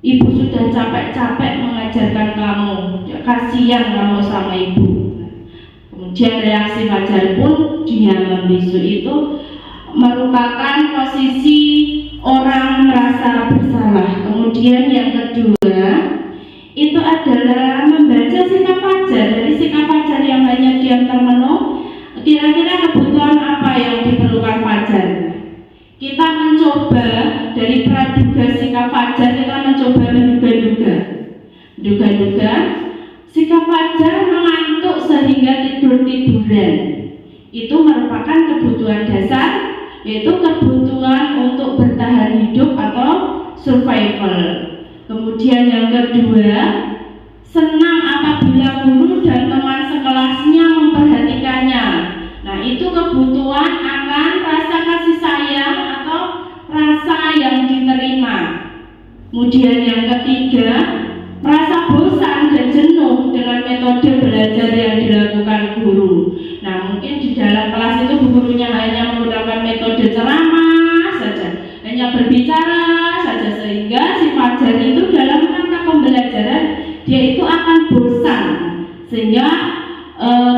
Ibu sudah capek-capek mengajarkan kamu, kasihan kamu sama ibu." Kemudian reaksi Fajar pun dia membisu. Itu merupakan posisi orang merasa bersalah. Kemudian yang kedua itu adalah membaca sikap Fajar. Dari sikap Fajar yang hanya diam termenung, kira-kira kebutuhan apa yang diperlukan Fajar? Kita mencoba dari praduga sikap Fajar, kita mencoba menduga-duga. Duga-duga sikap Fajar mengantuk sehingga tidur-tiduran. Itu merupakan kebutuhan dasar, yaitu kebutuhan untuk bertahan hidup atau survival. Kemudian yang kedua, senang apabila guru dan teman sekelasnya memperhatikannya. Nah, itu kebutuhan akan rasa kasih sayang atau rasa yang diterima. Kemudian yang ketiga, merasa bosan dan jenuh dengan metode belajar yang dilakukan guru. Nah, mungkin di dalam kelas itu gurunya hanya menggunakan metode ceramah saja, hanya berbicara saja, sehingga si Fajar itu dalam dia itu akan bosan, sehingga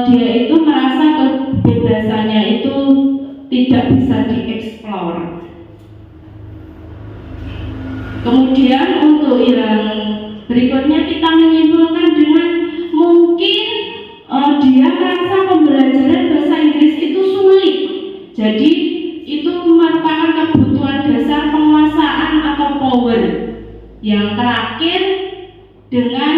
dia itu merasa kebebasannya itu tidak bisa dieksplor. Kemudian untuk yang berikutnya kita menyimpulkan dengan mungkin dia merasa pembelajaran bahasa Inggris itu sulit. Jadi itu merupakan kebutuhan dasar penguasaan atau power. Yang terakhir dengan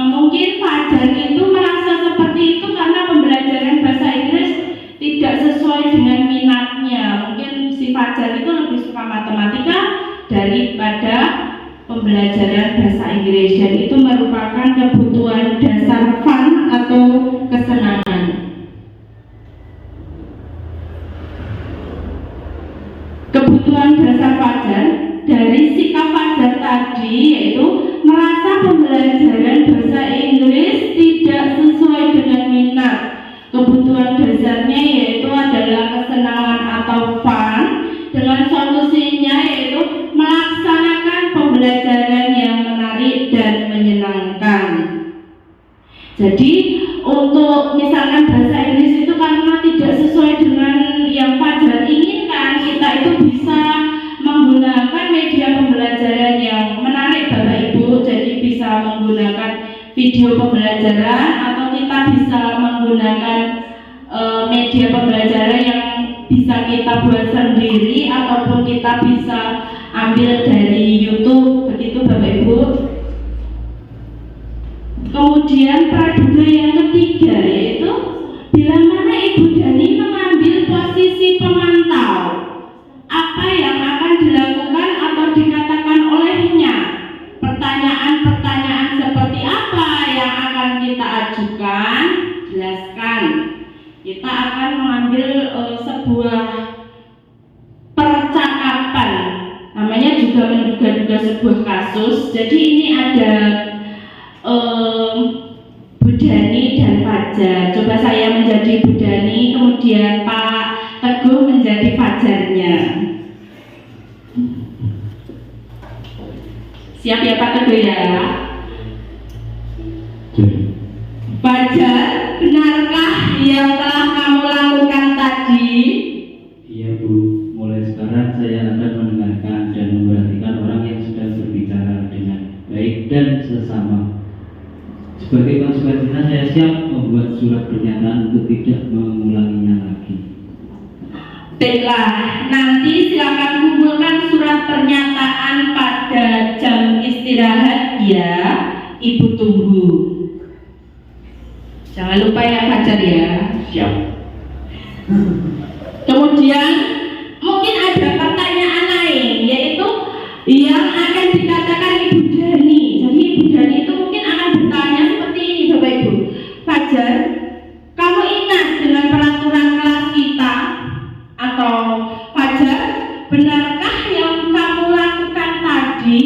mungkin Fajar itu merasa seperti itu karena pembelajaran bahasa Inggris tidak sesuai dengan minatnya. Mungkin si Fajar itu lebih suka matematika daripada pembelajaran bahasa Inggris, dan itu merupakan kebutuhan dasar fun atau kesenangan. Kebutuhan dasar Fajar dari sikap Fajar tadi yaitu merasa pembelajaran bahasa Inggris tidak sesuai dengan minat. Kebutuhan dasarnya yaitu adalah kesenangan atau fun, dengan solusinya yaitu melaksanakan pembelajaran yang menarik dan menyenangkan. Jadi untuk misalkan bahasa Inggris itu karena tidak sesuai dengan yang Fajar inginkan, kita itu bisa menggunakan media pembelajaran yang menarik Bapak Ibu. Jadi bisa menggunakan video pembelajaran atau kita bisa menggunakan media pembelajaran yang bisa kita buat sendiri ataupun kita bisa ambil dari YouTube, begitu Bapak Ibu. Kemudian praduga yang ketiga yaitu bila mana Ibu Dani mengambil posisi pemantau, apa yang akan dilakukan atau dikatakan olehnya? Pertanyaan-pertanyaan seperti apa yang akan kita ajukan? Jelaskan. Kita akan mengambil sebuah percakapan, namanya juga menduga-duga sebuah kasus. Jadi ini ada Bu Dani dan Fajar. Coba saya menjadi Bu Dani, kemudian Pak Teguh menjadi Fajarnya. Siap ya Pak Teguh ya? Fajar, benarkah yang telah kamu lakukan tadi? Iya Bu, mulai sekarang saya akan mendengarkan dan memperhatikan orang yang sedang berbicara dengan baik dan sesama. Sebagai konsekuensinya saya siap membuat surat pernyataan untuk tidak mengulanginya lagi. Baiklah, nanti silakan kumpulkan surat pernyataan pada jam istirahat ya. Ibu tunggu. Jangan lupa ya Fajar ya. Siap. Kemudian mungkin ada pertanyaan lain yaitu yang akan dikatakan Ibu Dani. Jadi Ibu Dani itu mungkin akan bertanya seperti ini Bapak Ibu. Fajar, kamu ingat dengan peraturan kelas kita? Atau Fajar, benarkah yang kamu lakukan tadi?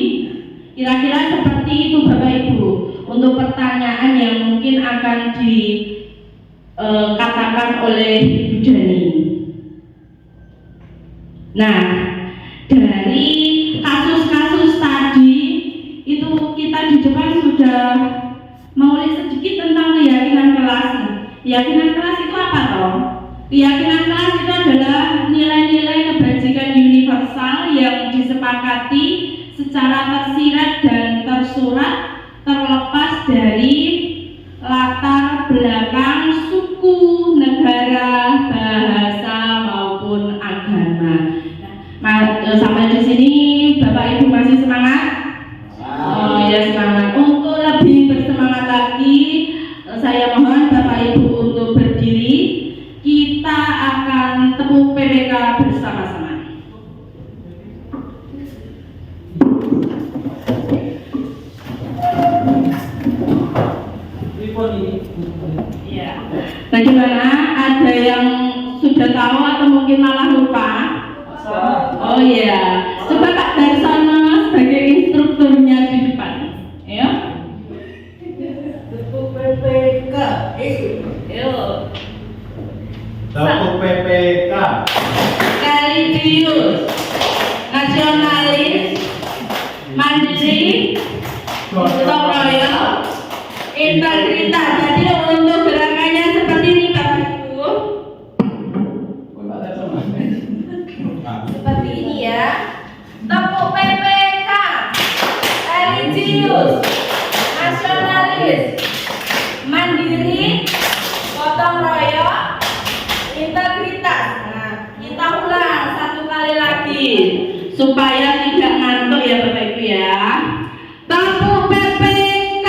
Kira-kira seperti itu Bapak Ibu. Untuk pertanyaan yang mungkin akan dikatakan oleh Ibu Dani. Nah, dari kasus-kasus tadi itu kita di depan sudah mengulik sedikit tentang keyakinan kelas. Keyakinan kelas itu apa toh? Keyakinan kelas itu adalah nilai-nilai kebajikan universal yang disepakati secara tersirat dan tersurat terlepas dari latar belakang suku, negara, bahasa maupun agama. Sampai di sini Bapak Ibu masih semangat? Oh ya semangat. Untuk lebih bersemangat lagi, saya mohon Bapak Ibu untuk berdiri. Kita akan tepuk PPK bersama-sama. Ya. Bagaimana? Ada yang sudah tahu atau mungkin malah lupa? Oh iya. Coba Pak Darsono sebagai instrukturnya di depan. Ya. Tepuk PPK. Yuk. Tepuk PPK. Religius, nasionalis, mandiri, gotong royong, Integritas. Jadi untuk gerakannya seperti ini Bapak Ibu. Seperti ini ya. Tepuk PPK, religius, nasionalis, mandiri, gotong royong, integritas. Nah, kita ulang satu kali lagi supaya tidak ngantuk ya Bapak Ibu ya. Tepuk PPK,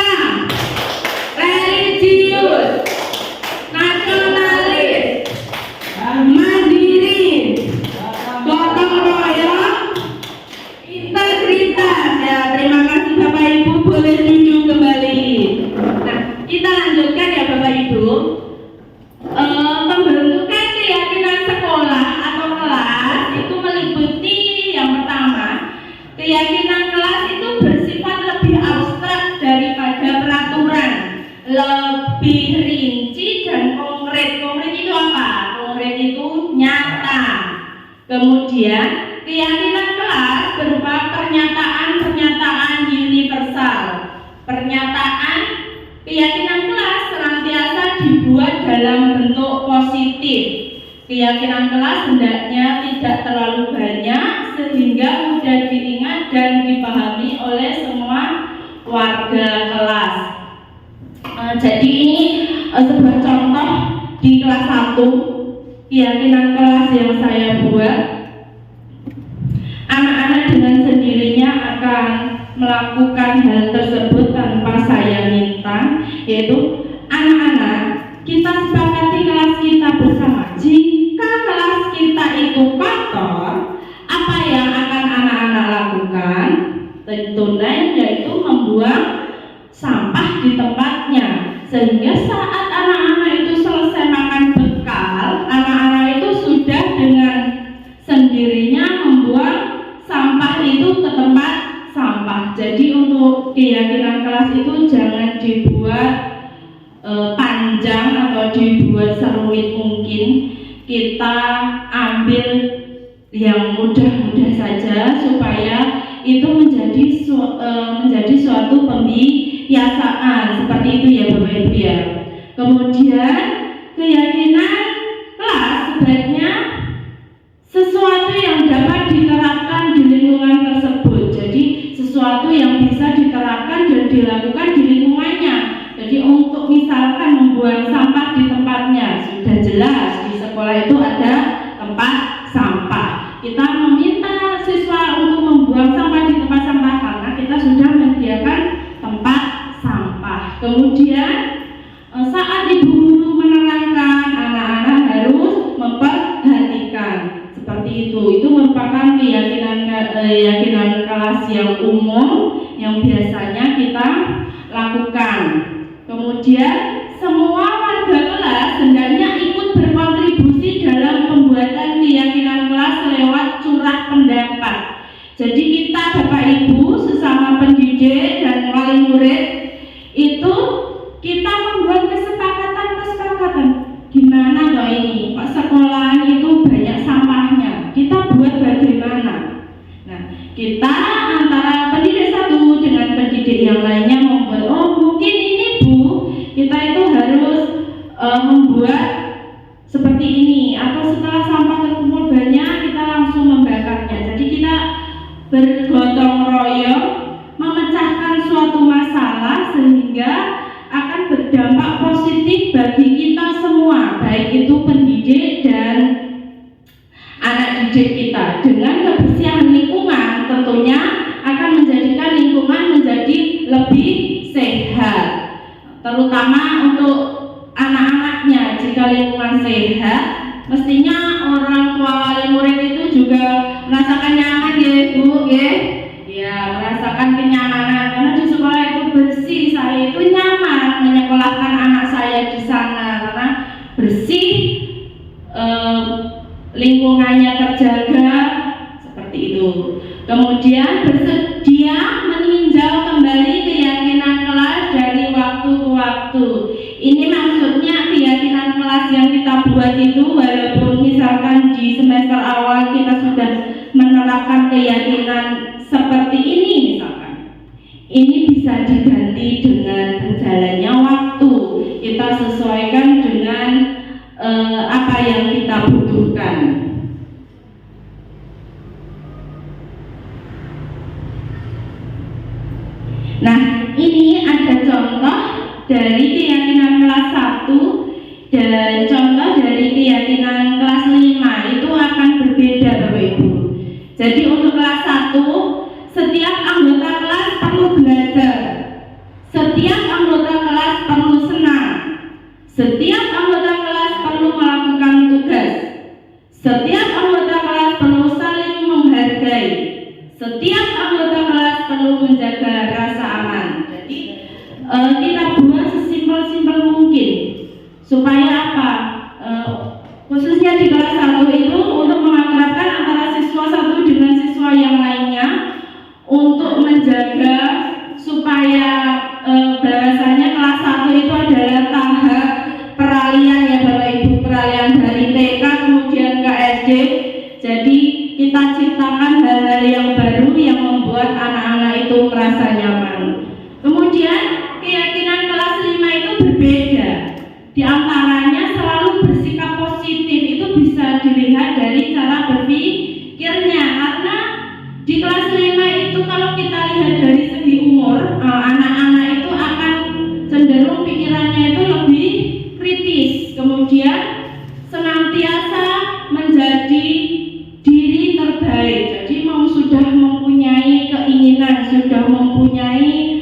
religius, nasionalis, mandiri, gotong royong, integritas. Ya, terima kasih Bapak Ibu, boleh duduk kembali. Nah, kita lanjutkan ya Bapak Ibu. Pembentukan keyakinan sekolah atau kelas itu meliputi yang pertama, keyakinan kelas itu bersifat lebih abstrak daripada peraturan, lebih rinci dan konkret. Konkret itu apa? Konkret itu nyata. Kemudian keyakinan kelas berupa pernyataan-pernyataan universal. Keyakinan kelas senantiasa dibuat dalam bentuk positif. Keyakinan kelas hendaknya tidak terlalu banyak sehingga mudah diingat dan dipahami oleh semua warga kelas. Jadi ini sebuah contoh di kelas 1 keyakinan kelas yang saya buat. Anak-anak dengan sendirinya akan melakukan hal tersebut tanpa saya minta, yaitu anak-anak, kita sepakati kelas kita bersama. Jika kelas kita itu kotor, apa yang akan anak-anak lakukan? Tentunya yaitu membuang sampah di tempatnya, sehingga saat anak-anak itu selesai makan bekal, anak-anak itu sudah dengan sendirinya membuang sampah itu ke tempat sampah. Jadi untuk keyakinan kelas itu jangan dibuat panjang atau dibuat serumit mungkin. Kita ambil yang mudah-mudah saja supaya itu menjadi suatu pembiasaan. Seperti itu ya Bapak Ibu ya. Kemudian keyakinan kelas sebaiknya sesuatu yang dapat diterapkan di lingkungan tersebut. Jadi sesuatu yang bisa diterapkan dan dilakukan di lingkungannya. Jadi untuk misalkan membuang sampah di tempatnya, sudah jelas di sekolah itu ada tempat sampah. Kita meminta siswa untuk membuang sampah di tempat sampah karena kita sudah menyediakan tempat sampah. Kemudian saat ibu guru menerangkan, anak-anak harus memperhatikan. Seperti itu merupakan keyakinan kelas yang umum yang biasanya kita lakukan. Kemudian semua warga kelas hendaknya ikut berkontribusi dalam pembuatan keyakinan kelas lewat curah pendapat. Jadi kita Bapak Ibu sesama pendidik dan wali murid itu kita membuat kesepakatan. Gimana toh ini? Pak sekolahan itu banyak sampahnya. Kita buat bagaimana? Nah, kita antara pendidik satu dengan pendidik yang lainnya membuat, mungkin ini Bu, kita itu harus membuat seperti ini, atau setelah sampah terkumpul banyak kita langsung membakarnya. Jadi kita bergotong royong memecahkan suatu masalah sehingga akan berdampak positif bagi kita semua, baik itu pendidik dan anak didik kita. Dengan kebersihan lingkungan tentunya akan menjadikan lingkungan menjadi lebih sehat, terutama untuk anak-anaknya. Jika lingkungan sehat, mestinya orang tua wali murid itu juga merasakan nyaman ya Bu, ya merasakan kenyamanan karena di sekolah itu bersih. Saya itu nyaman menyekolahkan anak saya di sana karena bersih, lingkungannya terjaga, seperti itu. Kemudian bersedia meninjau kembali keyakinan kelas dari waktu ke waktu. Ini maksudnya keyakinan kelas yang kita buat itu, walaupun misalkan di semester awal kita sudah menerapkan keyakinan seperti ini misalkan, ini bisa diganti dengan berjalannya waktu. Kita sesuaikan dengan apa yang kita butuhkan. Nah, ini ada contoh dari keyakinan kelas 1 dan contoh dari keyakinan kelas 5 itu akan berbeda Bapak Ibu. Jadi untuk kelas 1, setiap anggota kelas perlu belajar. Setiap anggota kelas perlu senang. Setiap anggota kelas perlu melakukan tugas. Setiap anggota kelas perlu saling menghargai. Setiap anggota kelas perlu menjaga rasa aman. Jadi kita buat sesimpel-simpel mungkin supaya apa? Khususnya di kelas 1 itu untuk mengakrabkan antara siswa satu dengan siswa yang lainnya, untuk menjaga supaya bahwasanya kelas 1 itu adalah tahap peralihan ya Bapak Ibu, peralihan dari TK kemudian ke SD. Jadi kita ciptakan hal-hal yang baru yang membuat anak-anak itu merasa nyaman. Kemudian keyakinan kelas 5 itu berbeda. Di antaranya selalu bersikap positif. Itu bisa dilihat dari cara berpikirnya, karena di kelas 5 itu kalau kita lihat dari segi umur, anak-anak itu akan cenderung pikirannya itu lebih kritis, kemudian senantiasa menjadi diri terbaik. Jadi sudah mempunyai keinginan, sudah mempunyai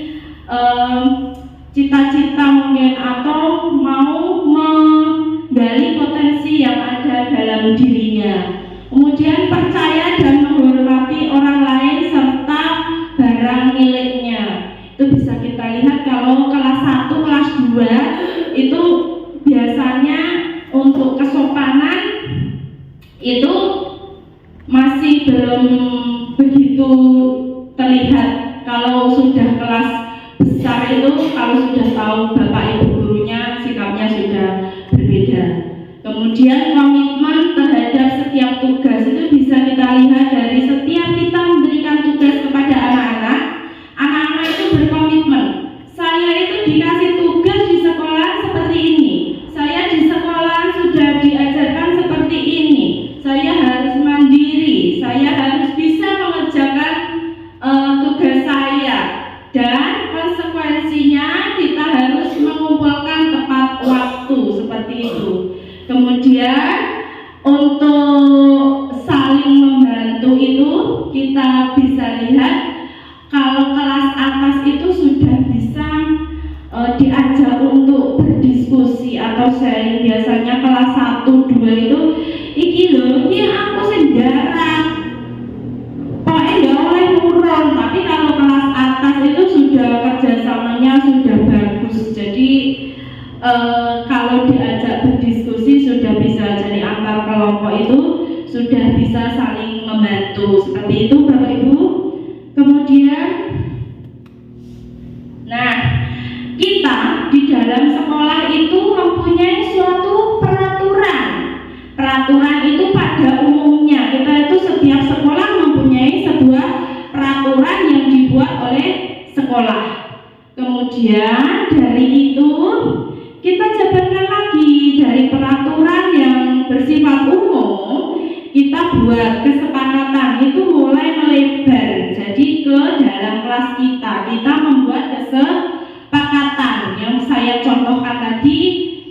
cita-cita mungkin, atau mau menggali potensi yang ada dalam dirinya. Kemudian percaya dan menghormati orang lain serta barang miliknya. Itu bisa kita lihat kalau kelas 1, kelas 2 itu biasanya untuk kesopanan itu masih belum begitu terlihat. Kalau sudah kelas besar itu, kalau sudah tahu bapak ibu gurunya, sikapnya sudah berbeda. Kemudian komitmen terhadap setiap tugas itu bisa kita lihat dari setiap kita memberikan tugas kepada anak-anak. Anak-anak itu berkomitmen. Saya itu dikasih tugas di sekolah seperti ini. Saya di sekolah sudah diajarkan seperti ini. Saya harus mandiri. Saya harus bisa mengerjakan tugas saya. Dan konsekuensinya kita harus mengumpulkan tepat waktu seperti itu. Kemudian untuk saling membantu itu kita bisa lihat kalau kelas atas itu sudah bisa diajak untuk berdiskusi atau sharing. Biasanya kelas 1, 2 itu iki lho, iki aku sendaran pokoknya nggak oleh nurun. Tapi kalau kelas atas itu sudah kerjasamanya sudah bagus. Jadi kalau diajak berdiskusi sudah bisa, jadi antar kelompok itu sudah bisa saling membantu. Seperti itu Bapak Ibu. Kemudian nah, kita di dalam sekolah itu mempunyai suatu peraturan. Peraturan itu pada umumnya kita itu setiap sekolah mempunyai sebuah peraturan yang dibuat oleh sekolah. Kemudian dari itu kita jabarkan lagi dari peraturan yang bersifat umum, kita buat kesepakatan itu mulai melebar. Jadi ke dalam kelas kita membuat kesepakatan yang saya contohkan tadi.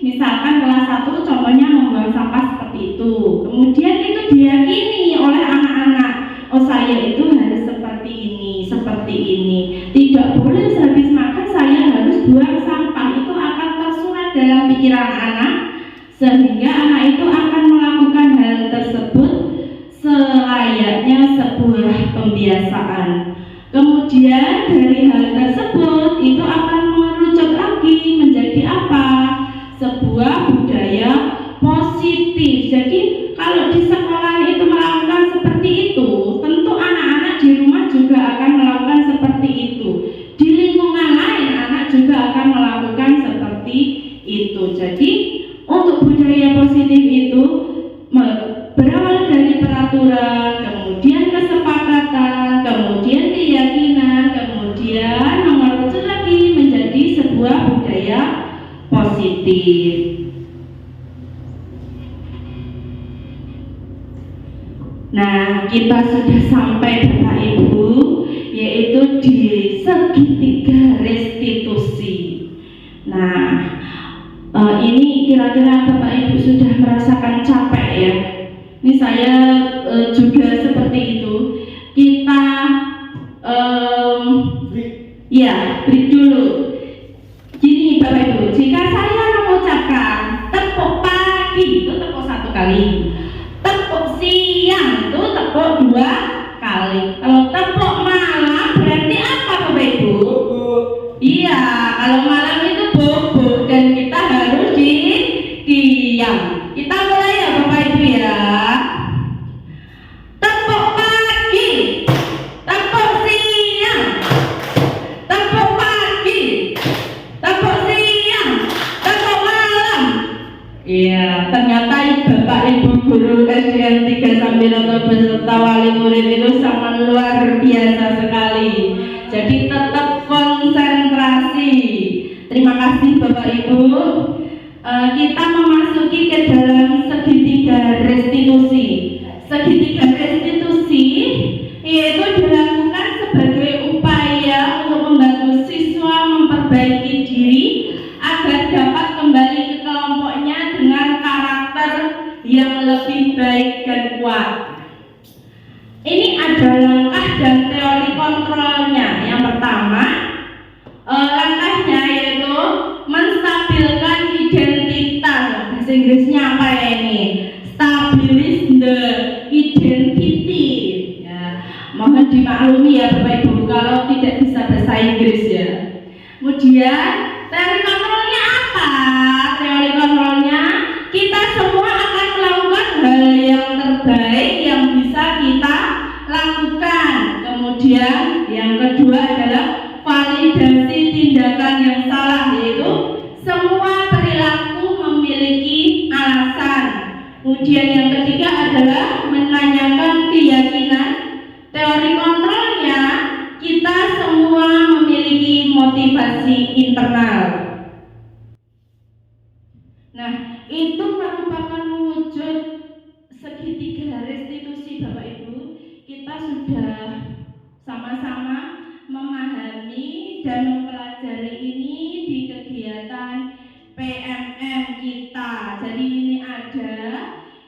Misalkan kelas 1 contohnya membuang sampah seperti itu. Kemudian itu diyakini oleh anak-anak, oh saya itu harus seperti ini, seperti ini. Tidak boleh sehabis makan saya harus buang sampah. Itu akan tersurat dalam pikiran anak, sehingga anak itu akan melakukan hal tersebut selayaknya sebuah pembiasaan. Kemudian dari hal tersebut itu akan merucut lagi menjadi apa? Sebuah budaya positif. Jadi kalau di sekolah itu melakukan seperti itu, tentu anak-anak di rumah juga akan melakukan seperti itu. Di lingkungan lain anak juga akan melakukan seperti itu. Jadi untuk budaya positif itu berawal dari peraturan, kemudian kesepakatan, kemudian keyakinan, kemudian positif. Nah, kita sudah sampai Bapak Ibu, yaitu di segitiga restitusi. Nah, ini kira-kira Bapak Ibu sudah merasakan capek ya. Ini saya juga seperti itu. Kita break dulu. Gini Bapak Ibu, jika saya mengucapkan tepuk pagi itu tepuk 1 kali, tepuk siang itu tepuk 2 kali. Kalau tepuk malam berarti apa Bapak Ibu? Iya, kalau malam itu bubuk dan kita harus diam. Kita mulai ya Bapak Ibu ya. Tepuk pagi, tepuk siang, tepuk pagi, tepuk siang, tepuk malam. Iya, ternyata Bapak Ibu guru SDN 3 Sambiloto beserta wali murid itu sangat luar biasa sekali. Jadi tetap konsentrasi. Terima kasih Bapak Ibu. Kita memasuki ke dalam segitiga restitusi. Segitiga restitusi yaitu dilakukan sebagai upaya untuk membantu siswa memperbaiki diri agar dapat kembali ke kelompoknya dengan karakter yang lebih baik dan kuat. Ini ada langkah dan teori kontrolnya. Yang pertama, langkahnya yaitu menstabilkan identitas. Bahasa Inggrisnya apa ya ini? Stabilize the identity. Ya, mohon dimaklumi ya Bapak Ibu kalau tidak bisa bahasa Inggris ya. Kemudian teori kontrolnya apa? Teori kontrolnya kita semua akan melakukan hal yang terbaik yang bisa kita lakukan. Kemudian yang kedua adalah validasi tindakan yang salah, yaitu semua perilaku memiliki alasan. Kemudian yang ketiga adalah menanyakan keyakinan. Teori kontrolnya kita semua memiliki motivasi internal. Nah, itu merupakan wujud segitiga restitusi Bapak Ibu. Kita sudah sama-sama memahami dan mempelajari ini di kegiatan PMM kita. Jadi ini ada,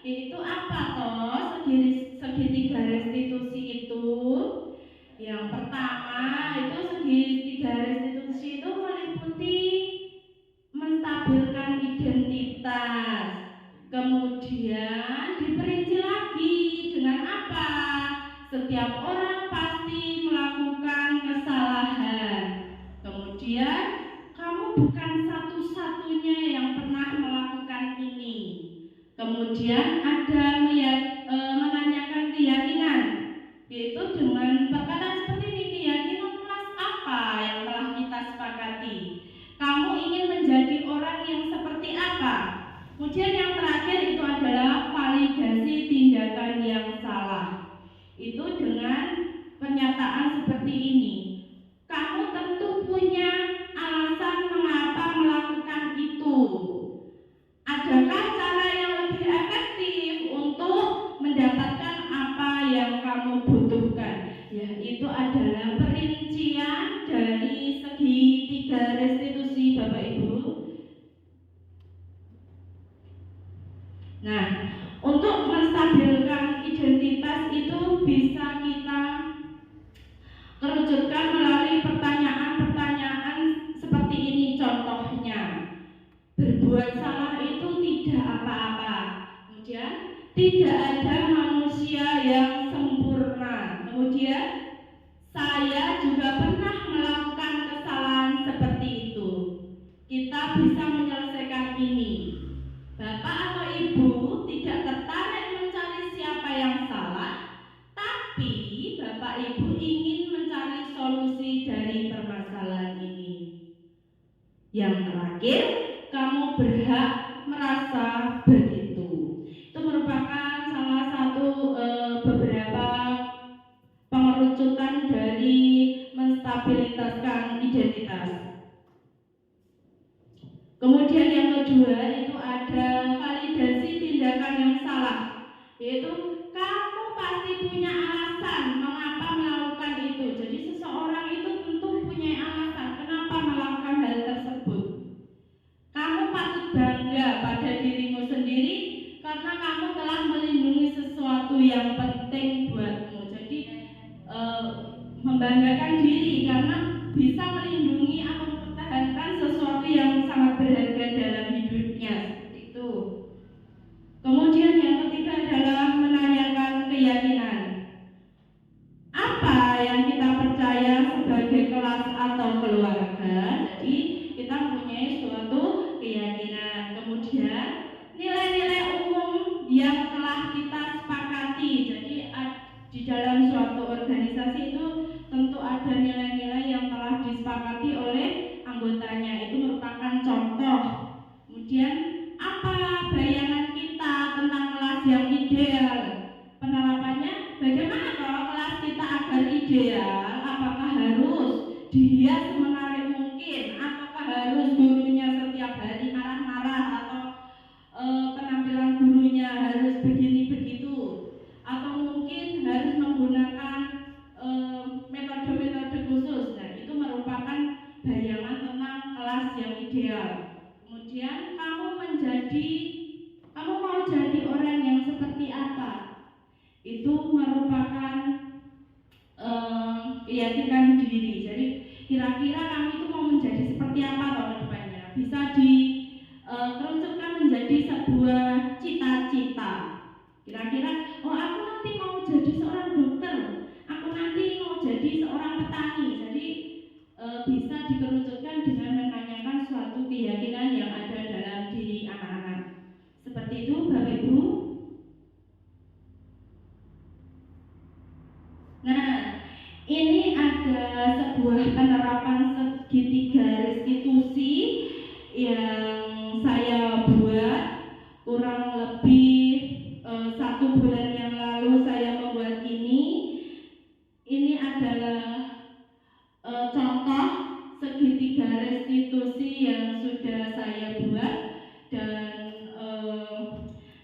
itu apa toh segitiga restitusi itu? Yang pertama itu segitiga restitusi itu meliputi menstabilkan identitas. Kemudian diperinci lagi dengan apa? Setiap orang pasti melakukan kesalahan. Kemudian kamu bukan satu-satunya yang pernah melakukan ini. Kemudian ada menanyakan keyakinan, yaitu dengan perkataan seperti ini, keyakinan kelas apa yang telah kita sepakati? Kamu ingin menjadi orang yang seperti apa? Kemudian yang terakhir itu adalah validasi tindakan yang salah. Itu dengan pernyataan seperti ini. Kamu tentu punya alasan mengapa melakukan itu. Adakah cara yang lebih efektif untuk mendapatkan apa yang kamu butuhkan? Ya, itu adalah perincian dari segitiga restitusi Bapak Ibu. Nah, untuk menstabilkan identitas itu bisa kita kerucutkan melalui pertanyaan-pertanyaan seperti ini. Contohnya, berbuat salah itu tidak apa-apa. Kemudian, tidak ada manusia yang sempurna. Kemudian, saya juga pernah melakukan kesalahan seperti itu. Kita bisa menyelesaikan ini. Bapak atau Ibu tidak tertarik mencari siapa yang salah, tapi Bapak Ibu ingin mencari solusi dari permasalahan ini. Yang terakhir, kamu berhak merasa begitu. Itu merupakan salah satu beberapa pengerucutan dari menstabilitaskan identitas. Kemudian yang kedua itu ada validasi tindakan yang salah, yaitu kamu pasti punya alasan mengapa melakukan itu. Jadi seseorang itu tentu punya alasan kenapa melakukan hal tersebut. Kamu patut bangga pada dirimu sendiri karena kamu telah melindungi sesuatu yang penting buatmu. Jadi membanggakan diri karena bisa melindungi atau mempertahankan sesuatu yang sangat berharga dalam hidupnya, seperti itu. Kemudian yang ketiga adalah menanyakan keyakinan. Apa yang kita percaya sebagai kelas atau keluarga? Jadi kita mempunyai suatu keyakinan. Kemudian nilai-nilai umum yang telah kita sepakati. Jadi di dalam suatu organisasi itu tentu ada nilai-nilai yang telah disepakati oleh anggotanya, itu merupakan contoh. Kemudian apa bayangan kita tentang kelas yang ideal? Penerapannya bagaimana kalau kelas kita agar ideal? Apakah harus dihias semenarik mungkin? Apakah harus gurunya setiap hari marah-marah atau penampilan gurunya harus begini begitu? Atau mungkin harus menggunakan metode-metode khusus? Nah, itu merupakan bayangan tentang kelas yang ideal. Kemudian kamu mau jadi orang yang seperti apa? Itu merupakan keyakinan diri. Jadi kira-kira kamu itu mau menjadi seperti apa tahun depannya? Bisa dikerucutkan menjadi sebuah cita-cita. Kira-kira, oh aku nanti mau jadi seorang dokter, aku nanti mau jadi seorang petani. Jadi bisa dikerucutkan dengan menanyakan suatu keyakinan yang ada dalam diri anak-anak. Seperti itu Bapak Ibu. Nah, ini ada sebuah penerapan segitiga restitusi yang saya buat kurang lebih 1 bulan yang lalu saya membuat ini. Ini adalah contoh segitiga restitusi yang sudah saya buat dan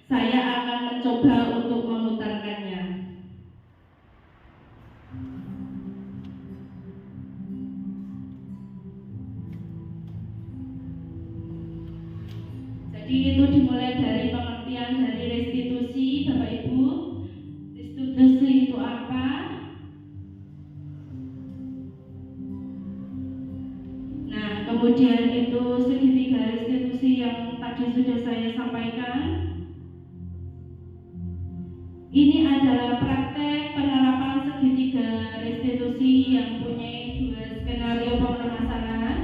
saya akan mencoba untuk memutarkannya. Jadi itu dimulai dari pengertian dari restitusi, Bapak Ibu. Restitusi itu apa? Nah, kemudian itu segitiga restitusi yang tadi sudah saya sampaikan. Ini adalah praktek penerapan segitiga restitusi yang punya 2 skenario permasalahan.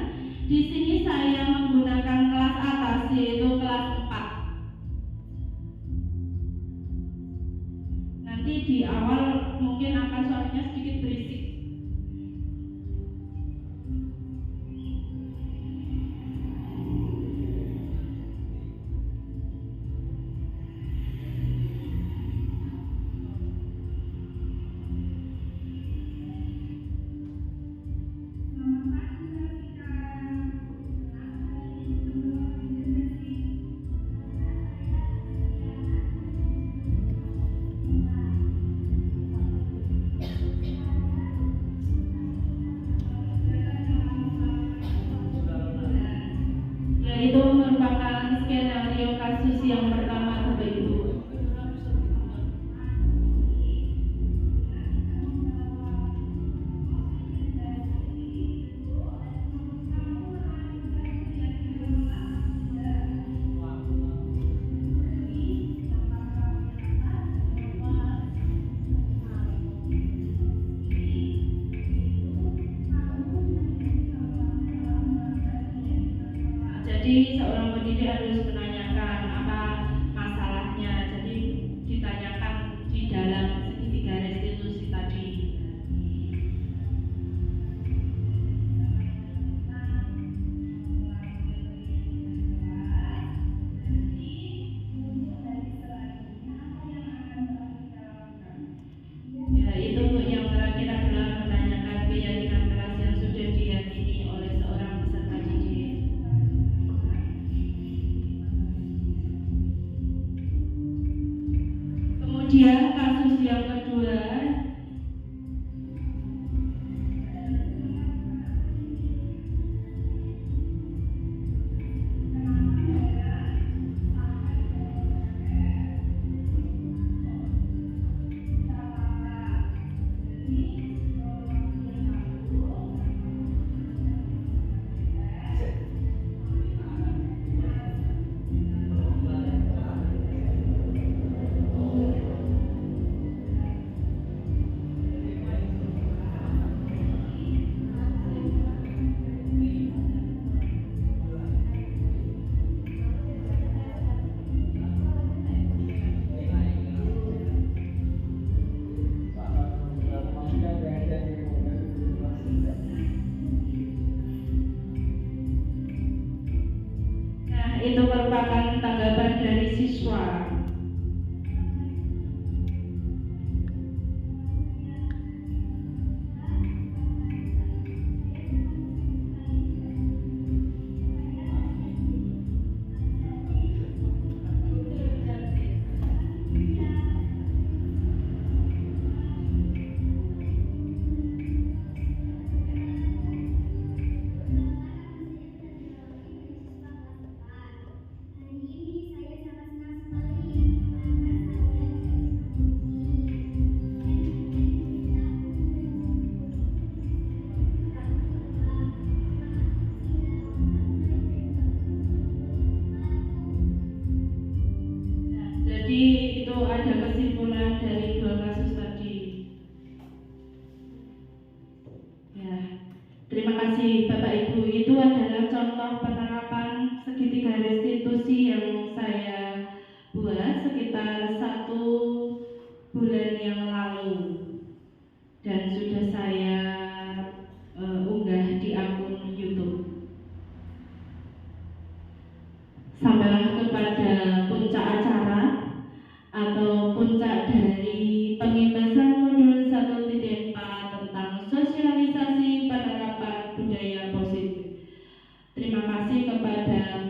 Di sini saya menggunakan kelas atas, yaitu kelas 4. Nanti di awal mungkin akan suaranya sedikit berisik. Itu merupakan skenario kasus yang pertama, Bapak Ibu. Jadi seorang pendidik harus menanyakan apa masalahnya. Jadi ditanyakan di dalam segitiga restitusi tadi. Ya, itu untuk yang terakhir adalah menanyakan keyakinan kelas yang sudah diyakini oleh seorang peserta didik. Kemudian kasus yang kedua, nah itu merupakan tanggapan dari siswa. Jadi itu ada kesimpulan dari dua kasus tadi. Ya, terima kasih Bapak Ibu. Itu adalah contoh penerapan segitiga restitusi yang saya buat sekitar 1 bulan yang lalu dan sudah saya unggah di akun YouTube. Sampailah kepada puncak acara atau puncak dari pengintesan modul 1.4 tentang sosialisasi penerapan budaya positif. Terima kasih kepada